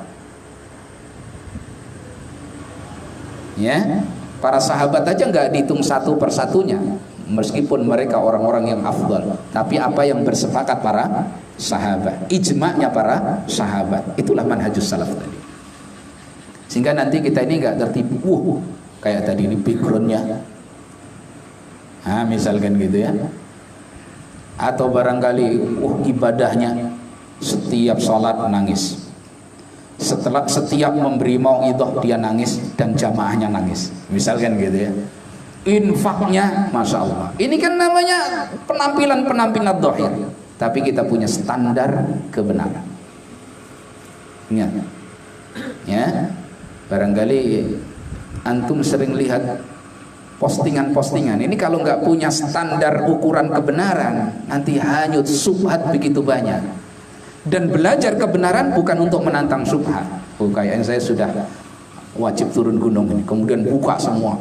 Ya, para sahabat aja nggak dihitung satu persatunya, meskipun mereka orang-orang yang afdal, tapi apa yang bersepakat para sahabat, ijma'nya para sahabat, itulah manhajus salaf tadi. Sehingga nanti kita ini nggak tertipu, kayak tadi ini backgroundnya, misalkan gitu ya, atau barangkali ibadahnya setiap sholat nangis, setiap memberi mauidhah dia nangis dan jamaahnya nangis, misalkan gitu ya. Infaknya masya Allah, ini kan namanya penampilan dhahir. Tapi kita punya standar kebenaran. Ya, barangkali Antum sering lihat postingan-postingan ini, kalau nggak punya standar ukuran kebenaran, nanti hanyut, subhat begitu banyak. Dan belajar kebenaran bukan untuk menantang subhat. Oh, kayaknya saya sudah wajib turun gunung ini, kemudian buka semua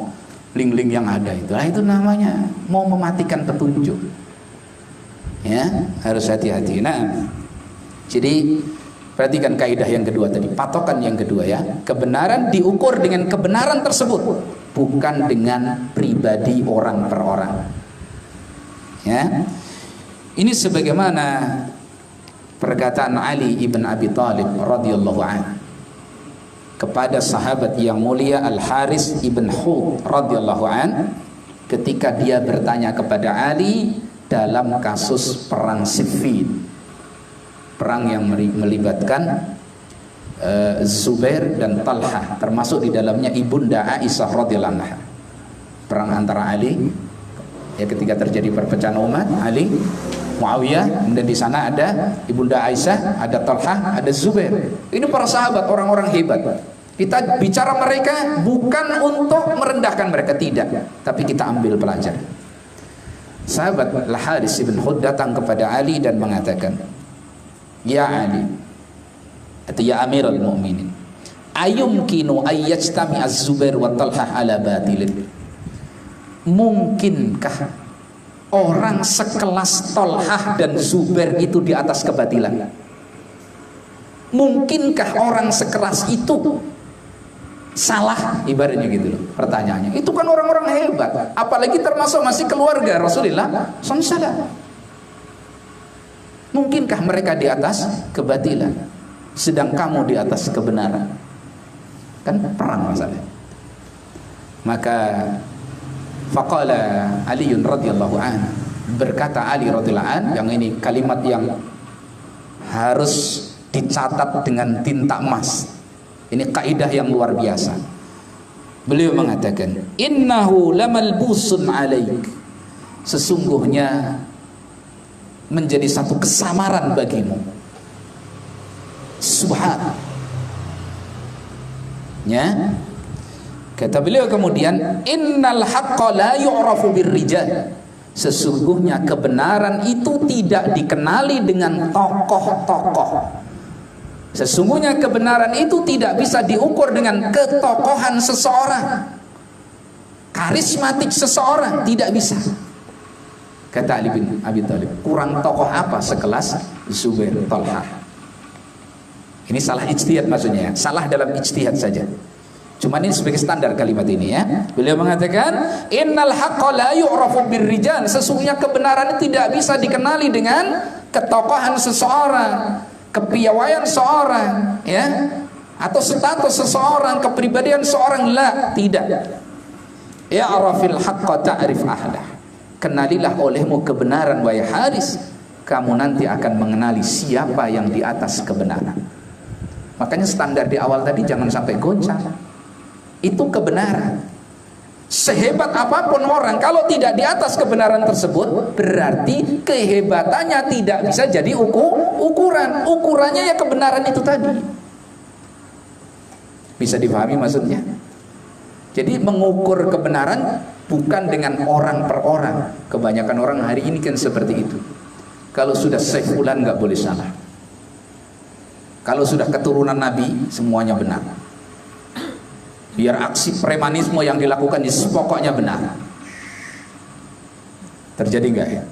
link-link yang ada itu. Nah, itu namanya mau mematikan petunjuk. Ya, harus hati-hati. Nah, jadi perhatikan kaidah yang kedua tadi, patokan yang kedua ya. Kebenaran diukur dengan kebenaran tersebut, bukan dengan pribadi orang per orang. Ya. Ini sebagaimana perkataan Ali ibn Abi Thalib radhiyallahu anhu kepada sahabat yang mulia Al-Haris ibn Hud radhiyallahu anhu ketika dia bertanya kepada Ali dalam kasus perang Siffin, perang yang melibatkan Zubair dan Talha, termasuk di dalamnya ibunda Aisyah radhiyallahu anha. Perang antara Ali ya, ketika terjadi perpecahan umat, Ali, Muawiyah, dan di sana ada ibunda Aisyah, ada Talha, ada Zubair. Ini para sahabat, orang-orang hebat. Kita bicara mereka bukan untuk merendahkan mereka, tidak, tapi kita ambil pelajaran. Sahabat Al-Haris ibn Hud datang kepada Ali dan mengatakan, "Ya Ali," atau "Ya Amirul Mu'minin, ayumkinu ayyajtami az-Zubair wa Talha ala batilin?" Mungkinkah orang sekelas Talhah dan Zubair itu di atas kebatilan? Mungkinkah orang sekelas itu salah? Ibaratnya gitu loh pertanyaannya. Itu kan orang-orang hebat, apalagi termasuk masih keluarga Rasulullah SAW. Mungkinkah mereka di atas kebatilan sedang kamu di atas kebenaran? Kan perang masalahnya. Maka faqala Ali radhiyallahu anhu, berkata Ali radhiyallahu anhu, yang ini kalimat yang harus dicatat dengan tinta emas. Ini kaidah yang luar biasa. Beliau mengatakan, "Innahu lamalbusun alaik." Sesungguhnya menjadi satu kesamaran bagimu. Subhan. Ya. Kata beliau kemudian, "Innal haqqa la yu'rafu birrijal." Sesungguhnya kebenaran itu tidak dikenali dengan tokoh-tokoh. Sesungguhnya kebenaran itu tidak bisa diukur dengan ketokohan seseorang, karismatik seseorang, tidak bisa. Kata Ali bin Abi Thalib, kurang tokoh apa sekelas Zubair, Talha? Ini salah ijtihad maksudnya, salah dalam ijtihad saja. Cuman ini sebagai standar kalimat ini ya. Beliau mengatakan, "Innal haqqa la yu'rafu birrijal." Sesungguhnya kebenaran itu tidak bisa dikenali dengan ketokohan seseorang, kepiawaian seorang, ya, atau status seseorang, kepribadian seorang, la, tidak. Ya'rafil haqqa ta'rif ahlah. Kenalilah olehmu kebenaran wahai Haris, kamu nanti akan mengenali siapa yang di atas kebenaran. Makanya standar di awal tadi jangan sampai goncang. Itu kebenaran. Sehebat apapun orang, kalau tidak di atas kebenaran tersebut, berarti kehebatannya tidak bisa jadi ukuran. Ukurannya ya kebenaran itu tadi. Bisa dipahami maksudnya? Jadi mengukur kebenaran bukan dengan orang per orang. Kebanyakan orang hari ini kan seperti itu. Kalau sudah sekulan nggak boleh salah. Kalau sudah keturunan Nabi semuanya benar. Biar aksi premanisme yang dilakukan di pokoknya benar. Terjadi nggak ya?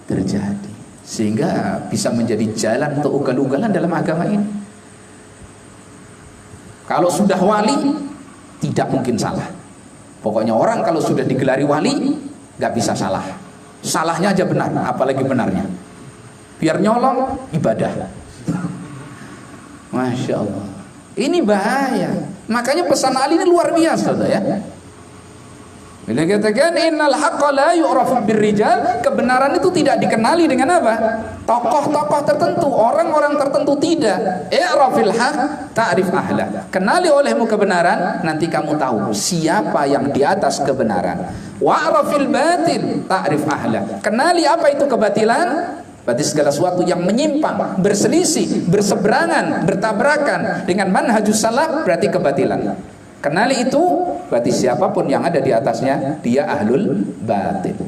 Terjadi. Sehingga bisa menjadi jalan untuk ugal-ugalan dalam agama ini. Kalau sudah wali, tidak mungkin salah. Pokoknya orang kalau sudah digelari wali, nggak bisa salah. Salahnya aja benar, apalagi benarnya. Biar nyolong, ibadah. Masya Allah. Ini bahaya. Makanya pesan Ali ini luar biasa, ya. Bila katakan innal haqqa la yu'rafu birrijal, kebenaran itu tidak dikenali dengan apa? Tokoh-tokoh tertentu, orang-orang tertentu, tidak. I'rafil haq ta'rif ahla. Kenali olehmu kebenaran, nanti kamu tahu siapa yang di atas kebenaran. Wa'rafil batil ta'rif ahla. Kenali apa itu kebatilan? Berarti segala sesuatu yang menyimpang, berselisih, berseberangan, bertabrakan dengan manhajus salaf berarti kebatilan. Kenali itu, berarti siapapun yang ada di atasnya, dia ahlul batil.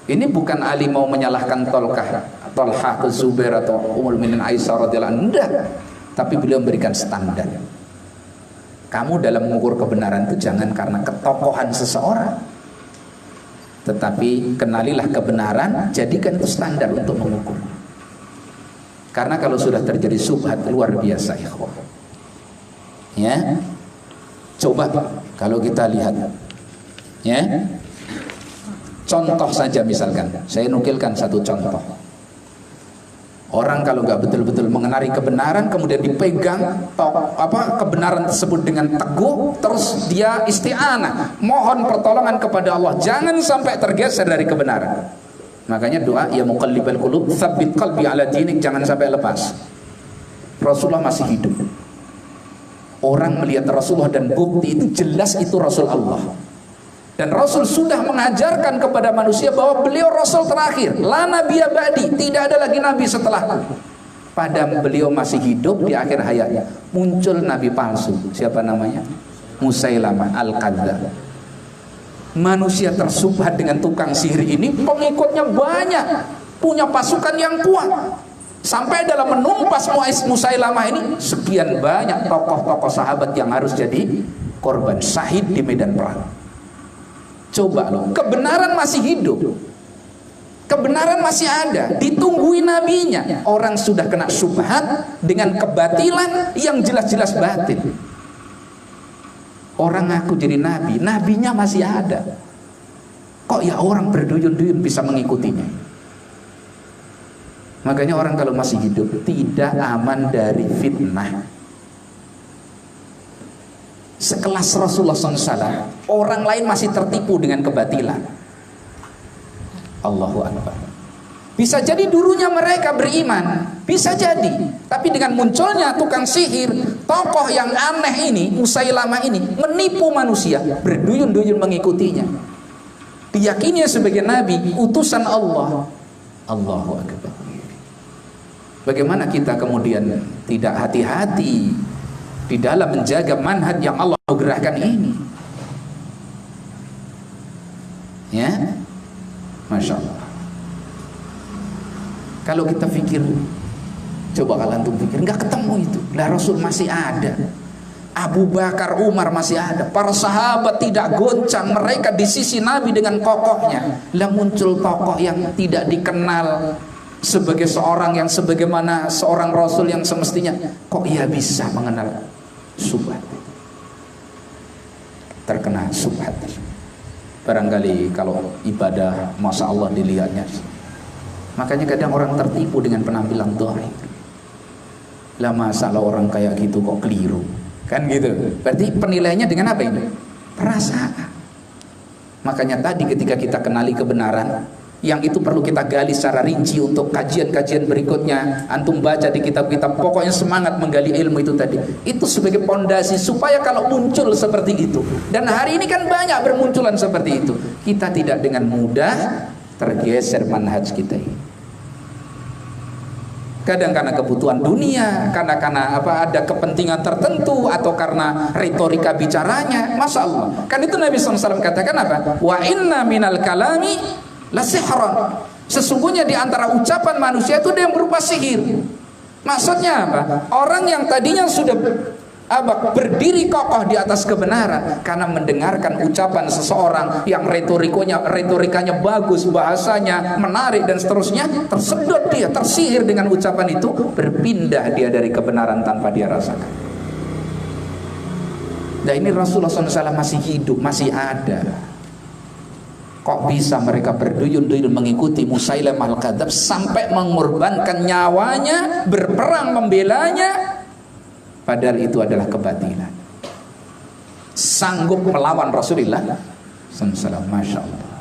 Ini bukan Ali mau menyalahkan Tolhah atau Zubair atau Ummul Mukminin Aisyah radhiyallahu anha, enggak. Tapi beliau memberikan standar. Kamu dalam mengukur kebenaran itu jangan karena ketokohan seseorang, tetapi kenalilah kebenaran, jadikan itu standar untuk mengukur. Karena kalau sudah terjadi syubhat luar biasa, ikhwah. Ya, coba kalau kita lihat, ya, contoh saja misalkan, saya nukilkan satu contoh. Orang kalau nggak betul-betul mengenali kebenaran, kemudian dipegang kebenaran tersebut dengan teguh, terus dia isti'anah, mohon pertolongan kepada Allah, jangan sampai tergeser dari kebenaran. Makanya doa, ya muqallibal qulub, tsabbit qalbi ala dinik, jangan sampai lepas. Rasulullah masih hidup. Orang melihat Rasulullah dan bukti itu jelas itu Rasul Allah. Dan Rasul sudah mengajarkan kepada manusia bahwa beliau Rasul terakhir, la nabiyya ba'di, tidak ada lagi nabi setelahku. Pada beliau masih hidup di akhir hayatnya, muncul nabi palsu. Siapa namanya? Musailamah al-Kadzdzab. Manusia tersubhat dengan tukang sihir ini, pengikutnya banyak, punya pasukan yang kuat. Sampai dalam menumpas Musailamah ini, sekian banyak tokoh-tokoh sahabat yang harus jadi korban syahid di medan perang. Coba loh, kebenaran masih hidup, kebenaran masih ada, ditungguin nabinya. Orang sudah kena syubhat dengan kebatilan yang jelas-jelas batil. Orang ngaku jadi nabi, nabinya masih ada. Kok ya orang berduyun-duyun bisa mengikutinya? Makanya orang kalau masih hidup tidak aman dari fitnah. Sekelas Rasulullah SAW, orang lain masih tertipu dengan kebatilan. Allahu Akbar. Bisa jadi dulunya mereka beriman, bisa jadi. Tapi dengan munculnya tukang sihir, tokoh yang aneh ini, Musailamah ini, menipu manusia, berduyun-duyun mengikutinya. Diyakini sebagai nabi, utusan Allah. Allahu Akbar. Bagaimana kita kemudian tidak hati-hati di dalam menjaga manhaj yang Allah anugerahkan ini? Ya, Masya Allah. Kalau kita pikir, coba kalian tuh pikir, nggak ketemu itu. Lah Rasul masih ada, Abu Bakar, Umar masih ada, para sahabat tidak goncang, mereka di sisi Nabi dengan kokohnya. Lah muncul tokoh yang tidak dikenal sebagai seorang yang sebagaimana seorang Rasul yang semestinya, kok ia bisa mengenal subhat, terkena subhat. Barangkali kalau ibadah, Masya Allah dilihatnya. Makanya kadang orang tertipu dengan penampilan dhahir. Lah masalah orang kayak gitu kok keliru, kan gitu. Berarti penilaiannya dengan apa ini? Perasaan. Makanya tadi ketika kita kenali kebenaran, yang itu perlu kita gali secara rinci untuk kajian-kajian berikutnya. Antum baca di kitab-kitab, pokoknya semangat menggali ilmu itu tadi. Itu sebagai pondasi supaya kalau muncul seperti itu. Dan hari ini kan banyak bermunculan seperti itu. Kita tidak dengan mudah tergeser manhaj kita ini. Kadang karena kebutuhan dunia, karena ada kepentingan tertentu, atau karena retorika bicaranya. Masya Allah. Kan itu Nabi SAW katakan apa? Wa inna minal kalami lasihran. Sesungguhnya di antara ucapan manusia itu ada yang berupa sihir. Maksudnya apa? Orang yang tadinya sudah berdiri kokoh di atas kebenaran, karena mendengarkan ucapan seseorang yang retorikanya bagus, bahasanya menarik dan seterusnya, tersedot dia, tersihir dengan ucapan itu, berpindah dia dari kebenaran tanpa dia rasakan. Nah ini Rasulullah SAW masih hidup, masih ada. Kok bisa mereka berduyun-duyun mengikuti Musailamah al-Kadzdzab sampai mengorbankan nyawanya, berperang membelanya, padahal itu adalah kebatilan. Sanggup melawan Rasulullah SAW. Masya Allah.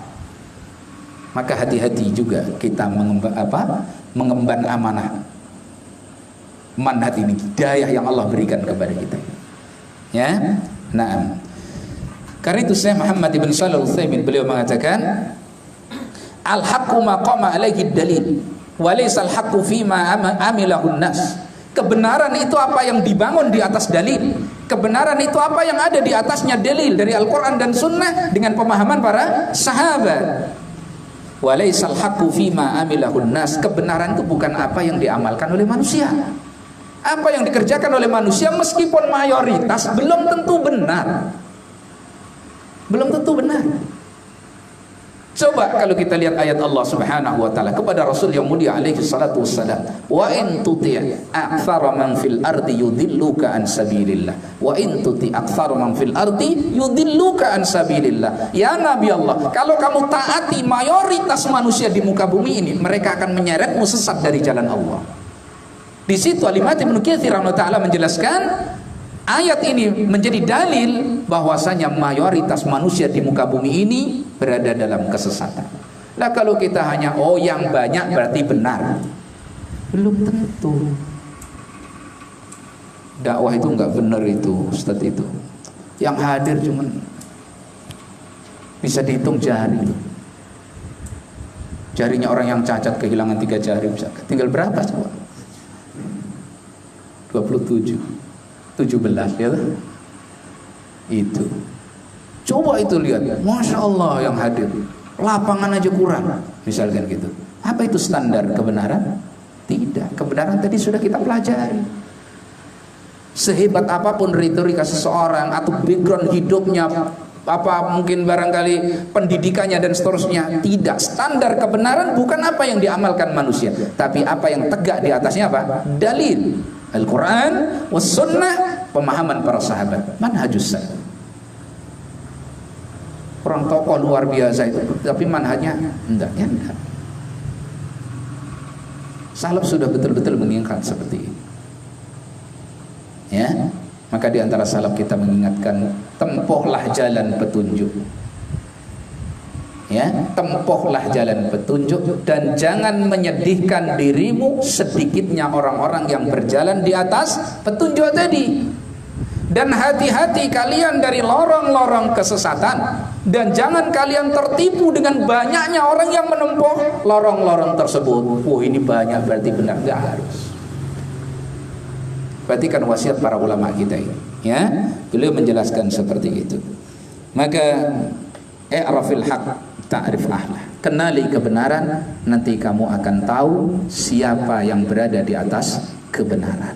Maka hati-hati juga kita mengemban amanah manhaj ini, hidayah yang Allah berikan kepada kita. Ya, nah. Karena itu Syekh Muhammad ibn Shalih Al-Utsaimin beliau mengatakan, al-haqqu ma qama alaihi dalil wa laysa al-haqqu fi ma amilahu an-nas. Kebenaran itu apa yang dibangun di atas dalil. Kebenaran itu apa yang ada di atasnya dalil dari Al-Quran dan Sunnah dengan pemahaman para sahabat. Walaisal haqqu fima amilahun nas. Kebenaran itu bukan apa yang diamalkan oleh manusia. Apa yang dikerjakan oleh manusia meskipun mayoritas belum tentu benar. Belum tentu benar. Coba kalau kita lihat ayat Allah Subhanahu wa taala kepada Rasul yang mulia alaihi salatu wassalam, wa in tuti' aktsara man fil ardi yudilluka an sabilillah, wa in tuti' aktsara man fil ardi yudilluka an sabilillah. Ya Nabi Allah, kalau kamu taati mayoritas manusia di muka bumi ini, mereka akan menyeretmu sesat dari jalan Allah. Di situ Al-Imam Ibnu Katsir rahimahullah menjelaskan ayat ini menjadi dalil bahwasanya mayoritas manusia di muka bumi ini berada dalam kesesatan. Lah kalau kita hanya yang banyak berarti benar, belum tentu. Dakwah itu nggak benar itu, Ustaz itu. Yang hadir cuman bisa dihitung jari. Jarinya orang yang cacat kehilangan 3 jari, tinggal berapa coba? 27, 17 ya. Itu. Coba itu lihat, Masya Allah yang hadir, lapangan aja kurang, misalkan gitu. Apa itu standar kebenaran? Tidak, kebenaran tadi sudah kita pelajari. Sehebat apapun retorika seseorang atau background hidupnya, apa mungkin barangkali pendidikannya dan seterusnya, tidak. Standar kebenaran bukan apa yang diamalkan manusia, tapi apa yang tegak di atasnya apa? Dalil Al-Quran was sunnah, pemahaman para sahabat, manhajus salaf. Orang tokoh luar biasa itu, tapi manhajnya enggak. Salaf sudah betul-betul mengingatkan seperti ini. Ya, maka di antara salaf kita mengingatkan, tempuhlah jalan petunjuk. Ya, tempuhlah jalan petunjuk dan jangan menyedihkan dirimu sedikitnya orang-orang yang berjalan di atas petunjuk tadi. Dan hati-hati kalian dari lorong-lorong kesesatan, dan jangan kalian tertipu dengan banyaknya orang yang menempuh lorong-lorong tersebut. Ini banyak berarti benar, enggak harus. Perhatikan wasiat para ulama kita ini, ya. Beliau menjelaskan seperti itu. Maka i'rafil haq ta'rif ahlah. Kenali kebenaran, nanti kamu akan tahu siapa yang berada di atas kebenaran.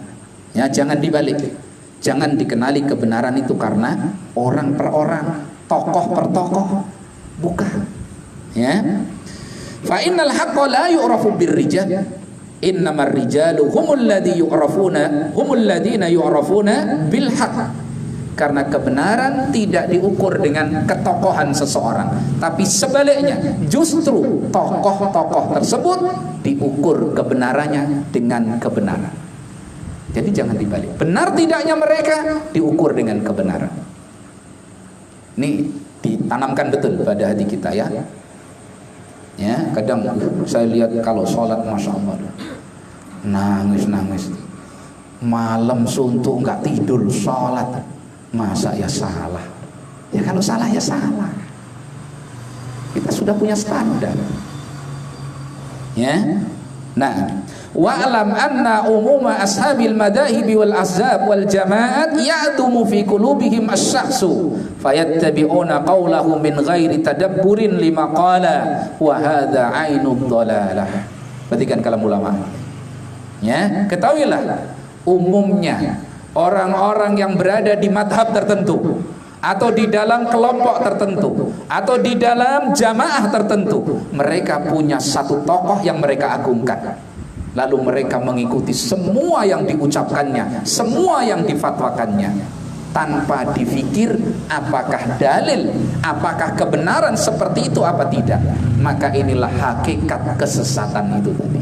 Ya, jangan dibalik. Jangan dikenali kebenaran itu karena orang per orang, tokoh per tokoh, bukan. Ya. Fa innal haqqa la yu'rafu birrijal. Innamar rijalu humul ladzina yu'rafuna bil haqq. Karena kebenaran tidak diukur dengan ketokohan seseorang, tapi sebaliknya, justru tokoh-tokoh tersebut diukur kebenarannya dengan kebenaran. Jadi jangan dibalik. Benar tidaknya mereka diukur dengan kebenaran. Ini ditanamkan betul pada hati kita, ya. Ya, kadang saya lihat kalau sholat, Masya Allah, nangis. Malam suntuk nggak tidur sholat. Masa ya salah? Ya kalau salah ya salah. Kita sudah punya standar. Ya. Nah, wa'lam anna umuma ashabil madahibi wal azhab wal jama'at ya'dumu fi qulubihim asy-syakhsu fayattabi'una qawlahu min ghairi tadabburin lima qala wa hadha 'ainud dhalalah. Perhatikan kalam ulama. Ya, ketahuilah umumnya orang-orang yang berada di madhab tertentu atau di dalam kelompok tertentu atau di dalam jamaah tertentu, mereka punya satu tokoh yang mereka agungkan, lalu mereka mengikuti semua yang diucapkannya, semua yang difatwakannya, tanpa difikir apakah dalil, apakah kebenaran seperti itu apa tidak. Maka inilah hakikat kesesatan itu tadi.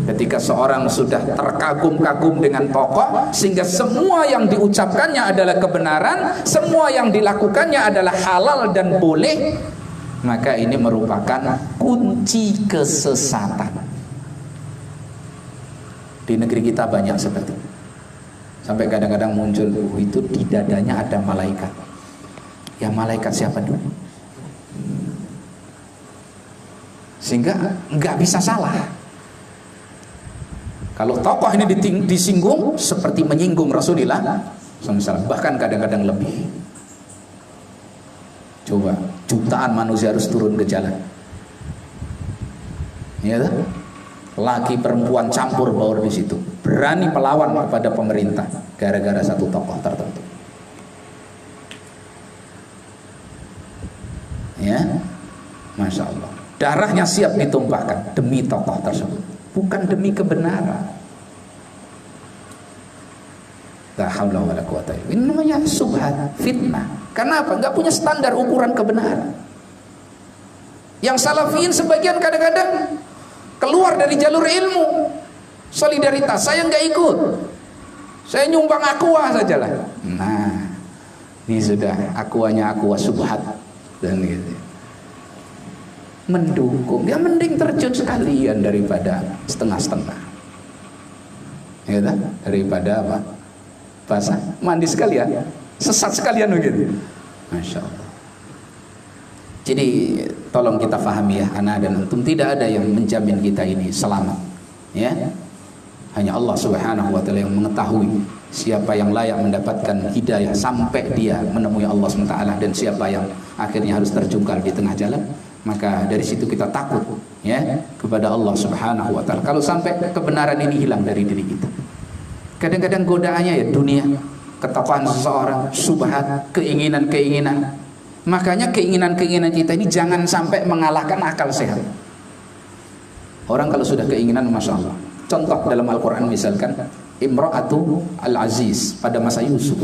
Ketika seorang sudah terkagum-kagum dengan tokoh, sehingga semua yang diucapkannya adalah kebenaran, semua yang dilakukannya adalah halal dan boleh, maka ini merupakan kunci kesesatan. Di negeri kita banyak seperti itu. Sampai kadang-kadang muncul, itu di dadanya ada malaikat. Ya malaikat siapa dulu? Sehingga nggak bisa salah. Kalau tokoh ini disinggung seperti menyinggung Rasulullah SAW, bahkan kadang-kadang lebih. Coba jutaan manusia harus turun ke jalan, ya, laki perempuan campur baur di situ, berani melawan kepada pemerintah gara-gara satu tokoh tertentu. Ya, Masya Allah, darahnya siap ditumpahkan demi tokoh tersebut, bukan demi kebenaran. La haula wala quwata illa billah. Ini namanya subhat, fitnah. Kenapa? Enggak punya standar ukuran kebenaran. Yang salafiyin sebagian kadang-kadang keluar dari jalur ilmu, solidaritas. Saya enggak ikut, saya nyumbang aqua sajalah. Nah, ini sudah aquanya aqua subhat dan gitu. Mendukung, ya mending terjun sekalian daripada setengah-setengah, ya, daripada apa? Basah, mandi sekalian, sesat sekalian begitu. Masya Allah. Jadi tolong kita fahami ya, ana dan antum, tidak ada yang menjamin kita ini selamat, ya. Hanya Allah Subhanahu wa taala yang mengetahui siapa yang layak mendapatkan hidayah sampai dia menemui Allah SWT, dan siapa yang akhirnya harus terjungkal di tengah jalan. Maka dari situ kita takut, ya, kepada Allah Subhanahu wa taala kalau sampai kebenaran ini hilang dari diri kita. Kadang-kadang godaannya ya dunia, ketokohan seseorang, subhat, keinginan-keinginan. Makanya keinginan-keinginan kita ini jangan sampai mengalahkan akal sehat. Orang kalau sudah keinginan, Masya Allah. Contoh dalam Al-Quran misalkan Imra'atu Al-Aziz pada masa Yusuf.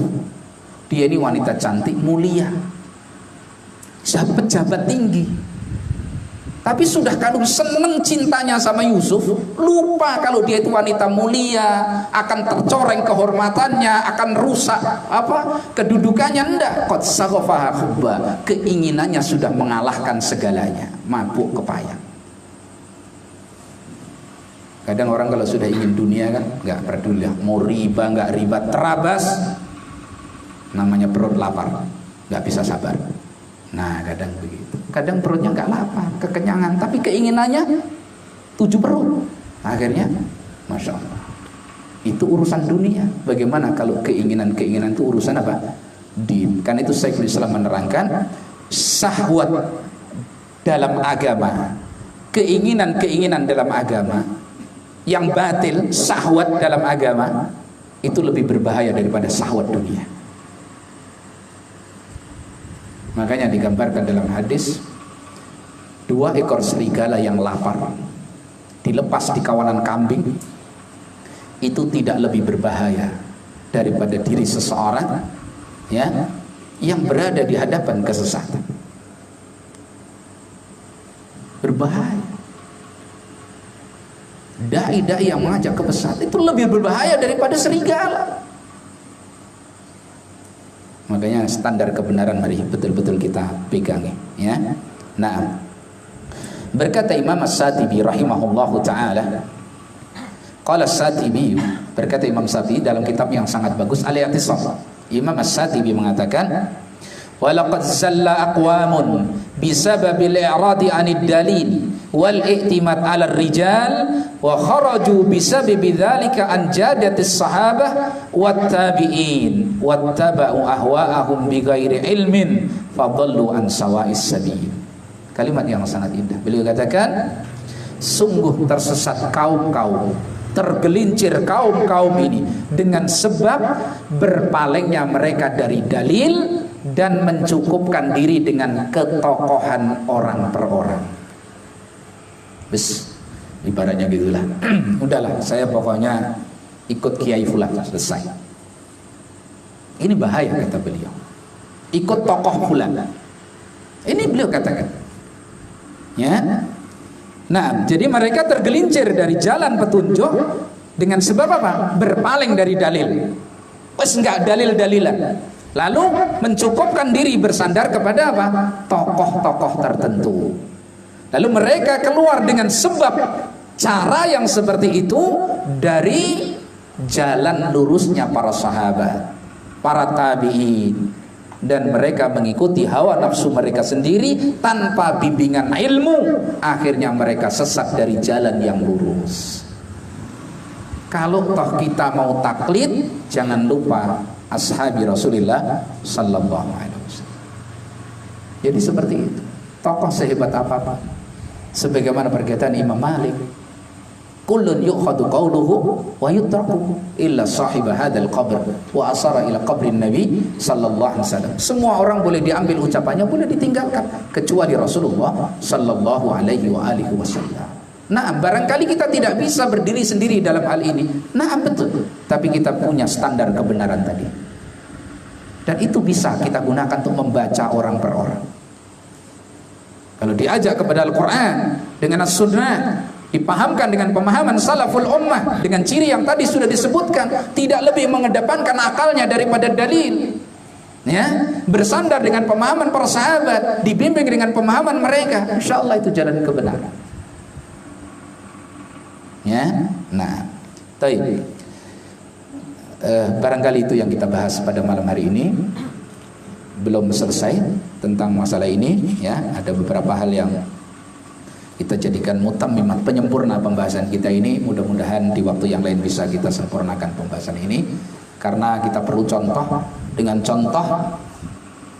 Dia ini wanita cantik, mulia, pejabat tinggi. Tapi sudah kadung seneng cintanya sama Yusuf, lupa kalau dia itu wanita mulia, akan tercoreng kehormatannya, akan rusak apa kedudukannya. Enggak, qad saghafaha hubba, keinginannya sudah mengalahkan segalanya, mabuk kepayang. Kadang orang kalau sudah ingin dunia kan nggak peduli, mau riba nggak riba, terabas, namanya perut lapar, nggak bisa sabar. Nah kadang begitu. Kadang perutnya nggak lapar, kekenyangan, tapi keinginannya 7 perut. Akhirnya, Masya Allah, itu urusan dunia. Bagaimana kalau keinginan-keinginan itu urusan apa? Din. Kan itu Syekhul Islam menerangkan syahwat dalam agama, keinginan-keinginan dalam agama yang batil, syahwat dalam agama itu lebih berbahaya daripada syahwat dunia. Makanya digambarkan dalam hadis, 2 ekor serigala yang lapar dilepas di kawanan kambing itu tidak lebih berbahaya daripada diri seseorang, ya, yang berada di hadapan kesesatan. Berbahaya. Dai-dai yang mengajak ke kesesatan itu lebih berbahaya daripada serigala. Makanya standar kebenaran mari betul-betul kita pegangi, ya. Nah, berkata Imam As-Satibi rahimahullahu taala, qala As-Satibi, berkata Imam Satibi dalam kitab yang sangat bagus Al-I'tisam, Imam As-Satibi mengatakan, wa laqad zalla aqwamun bisababil i'radi 'anid dalil wal i'timad 'ala ar-rijal wa kharaju bisababi dzalika an jadatis sahabah wat tabi'in wattaba'u ahwa'ahum bighairi ilmin fadallu an sawa'is sabil. Kalimat yang sangat indah. Beliau katakan, sungguh tersesat kaum-kaum, tergelincir kaum-kaum ini dengan sebab berpalingnya mereka dari dalil dan mencukupkan diri dengan ketokohan orang per orang. Bes, ibaratnya gitulah. Udahlah, saya pokoknya ikut Kiai Fulan, selesai. Ini bahaya kata beliau. Ikut tokoh Fulan. Ini beliau katakan. Ya. Nah, jadi mereka tergelincir dari jalan petunjuk dengan sebab apa? Berpaling dari dalil. Wes enggak dalil-dalilan. Lalu mencukupkan diri bersandar kepada apa? Tokoh-tokoh tertentu. Lalu mereka keluar dengan sebab cara yang seperti itu dari jalan lurusnya para sahabat, para tabi'in, dan mereka mengikuti hawa nafsu mereka sendiri tanpa bimbingan ilmu. Akhirnya mereka sesat dari jalan yang lurus. Kalau toh kita mau taklid, jangan lupa ashabi Rasulullah sallallahu alaihi wasallam. Jadi seperti itu. Tokoh sehebat apapun, sebagaimana perkataan Imam Malik, kullun yu'khadu qawluhu wa yutraku illa sahiba hadzal qabr wa asara ila qabrin nabi sallallahu alaihi wasallam. Semua orang boleh diambil ucapannya, boleh ditinggalkan, kecuali Rasulullah sallallahu alaihi wasallam. Nah, barangkali kita tidak bisa berdiri sendiri dalam hal ini. Nah, betul. Tapi kita punya standar kebenaran tadi. Dan itu bisa kita gunakan untuk membaca orang per orang. Kalau diajak kepada Al-Quran dengan As-Sunnah, dipahamkan dengan pemahaman salaful ummah, dengan ciri yang tadi sudah disebutkan, tidak lebih mengedepankan akalnya daripada dalil, ya, bersandar dengan pemahaman para sahabat, dibimbing dengan pemahaman mereka, insya Allah itu jalan kebenaran. Ya, nah, barangkali itu yang kita bahas pada malam hari ini. Belum selesai tentang masalah ini, ya, ada beberapa hal yang kita jadikan mutammimat, penyempurna pembahasan kita ini. Mudah-mudahan di waktu yang lain bisa kita sempurnakan pembahasan ini, karena kita perlu contoh. Dengan contoh,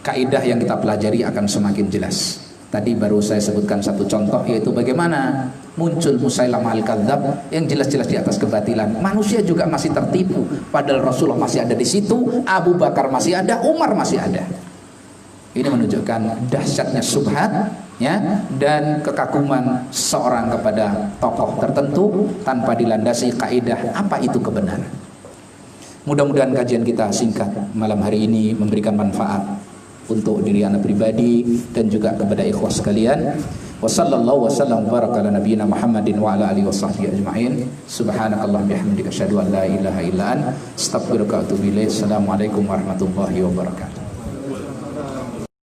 kaidah yang kita pelajari akan semakin jelas. Tadi baru saya sebutkan satu contoh, yaitu bagaimana muncul Musailamah al-Kadzdzab yang jelas-jelas di atas kebatilan. Manusia juga masih tertipu, padahal Rasulullah masih ada di situ, Abu Bakar masih ada, Umar masih ada. Ini menunjukkan dahsyatnya subhat, ya, dan kekaguman seorang kepada tokoh tertentu tanpa dilandasi kaidah apa itu kebenaran. Mudah-mudahan kajian kita singkat malam hari ini memberikan manfaat untuk diri anda pribadi dan juga kepada ikhwah sekalian. Wassallallahu wasallam baraka ala nabiyyina Muhammadin wa ala alihi washabbihi ajma'in. Subhanakallahumma bihamdika asyhadu an la ilaha illa anta astaghfiruka wa atubu ilaik. Assalamualaikum warahmatullahi wabarakatuh.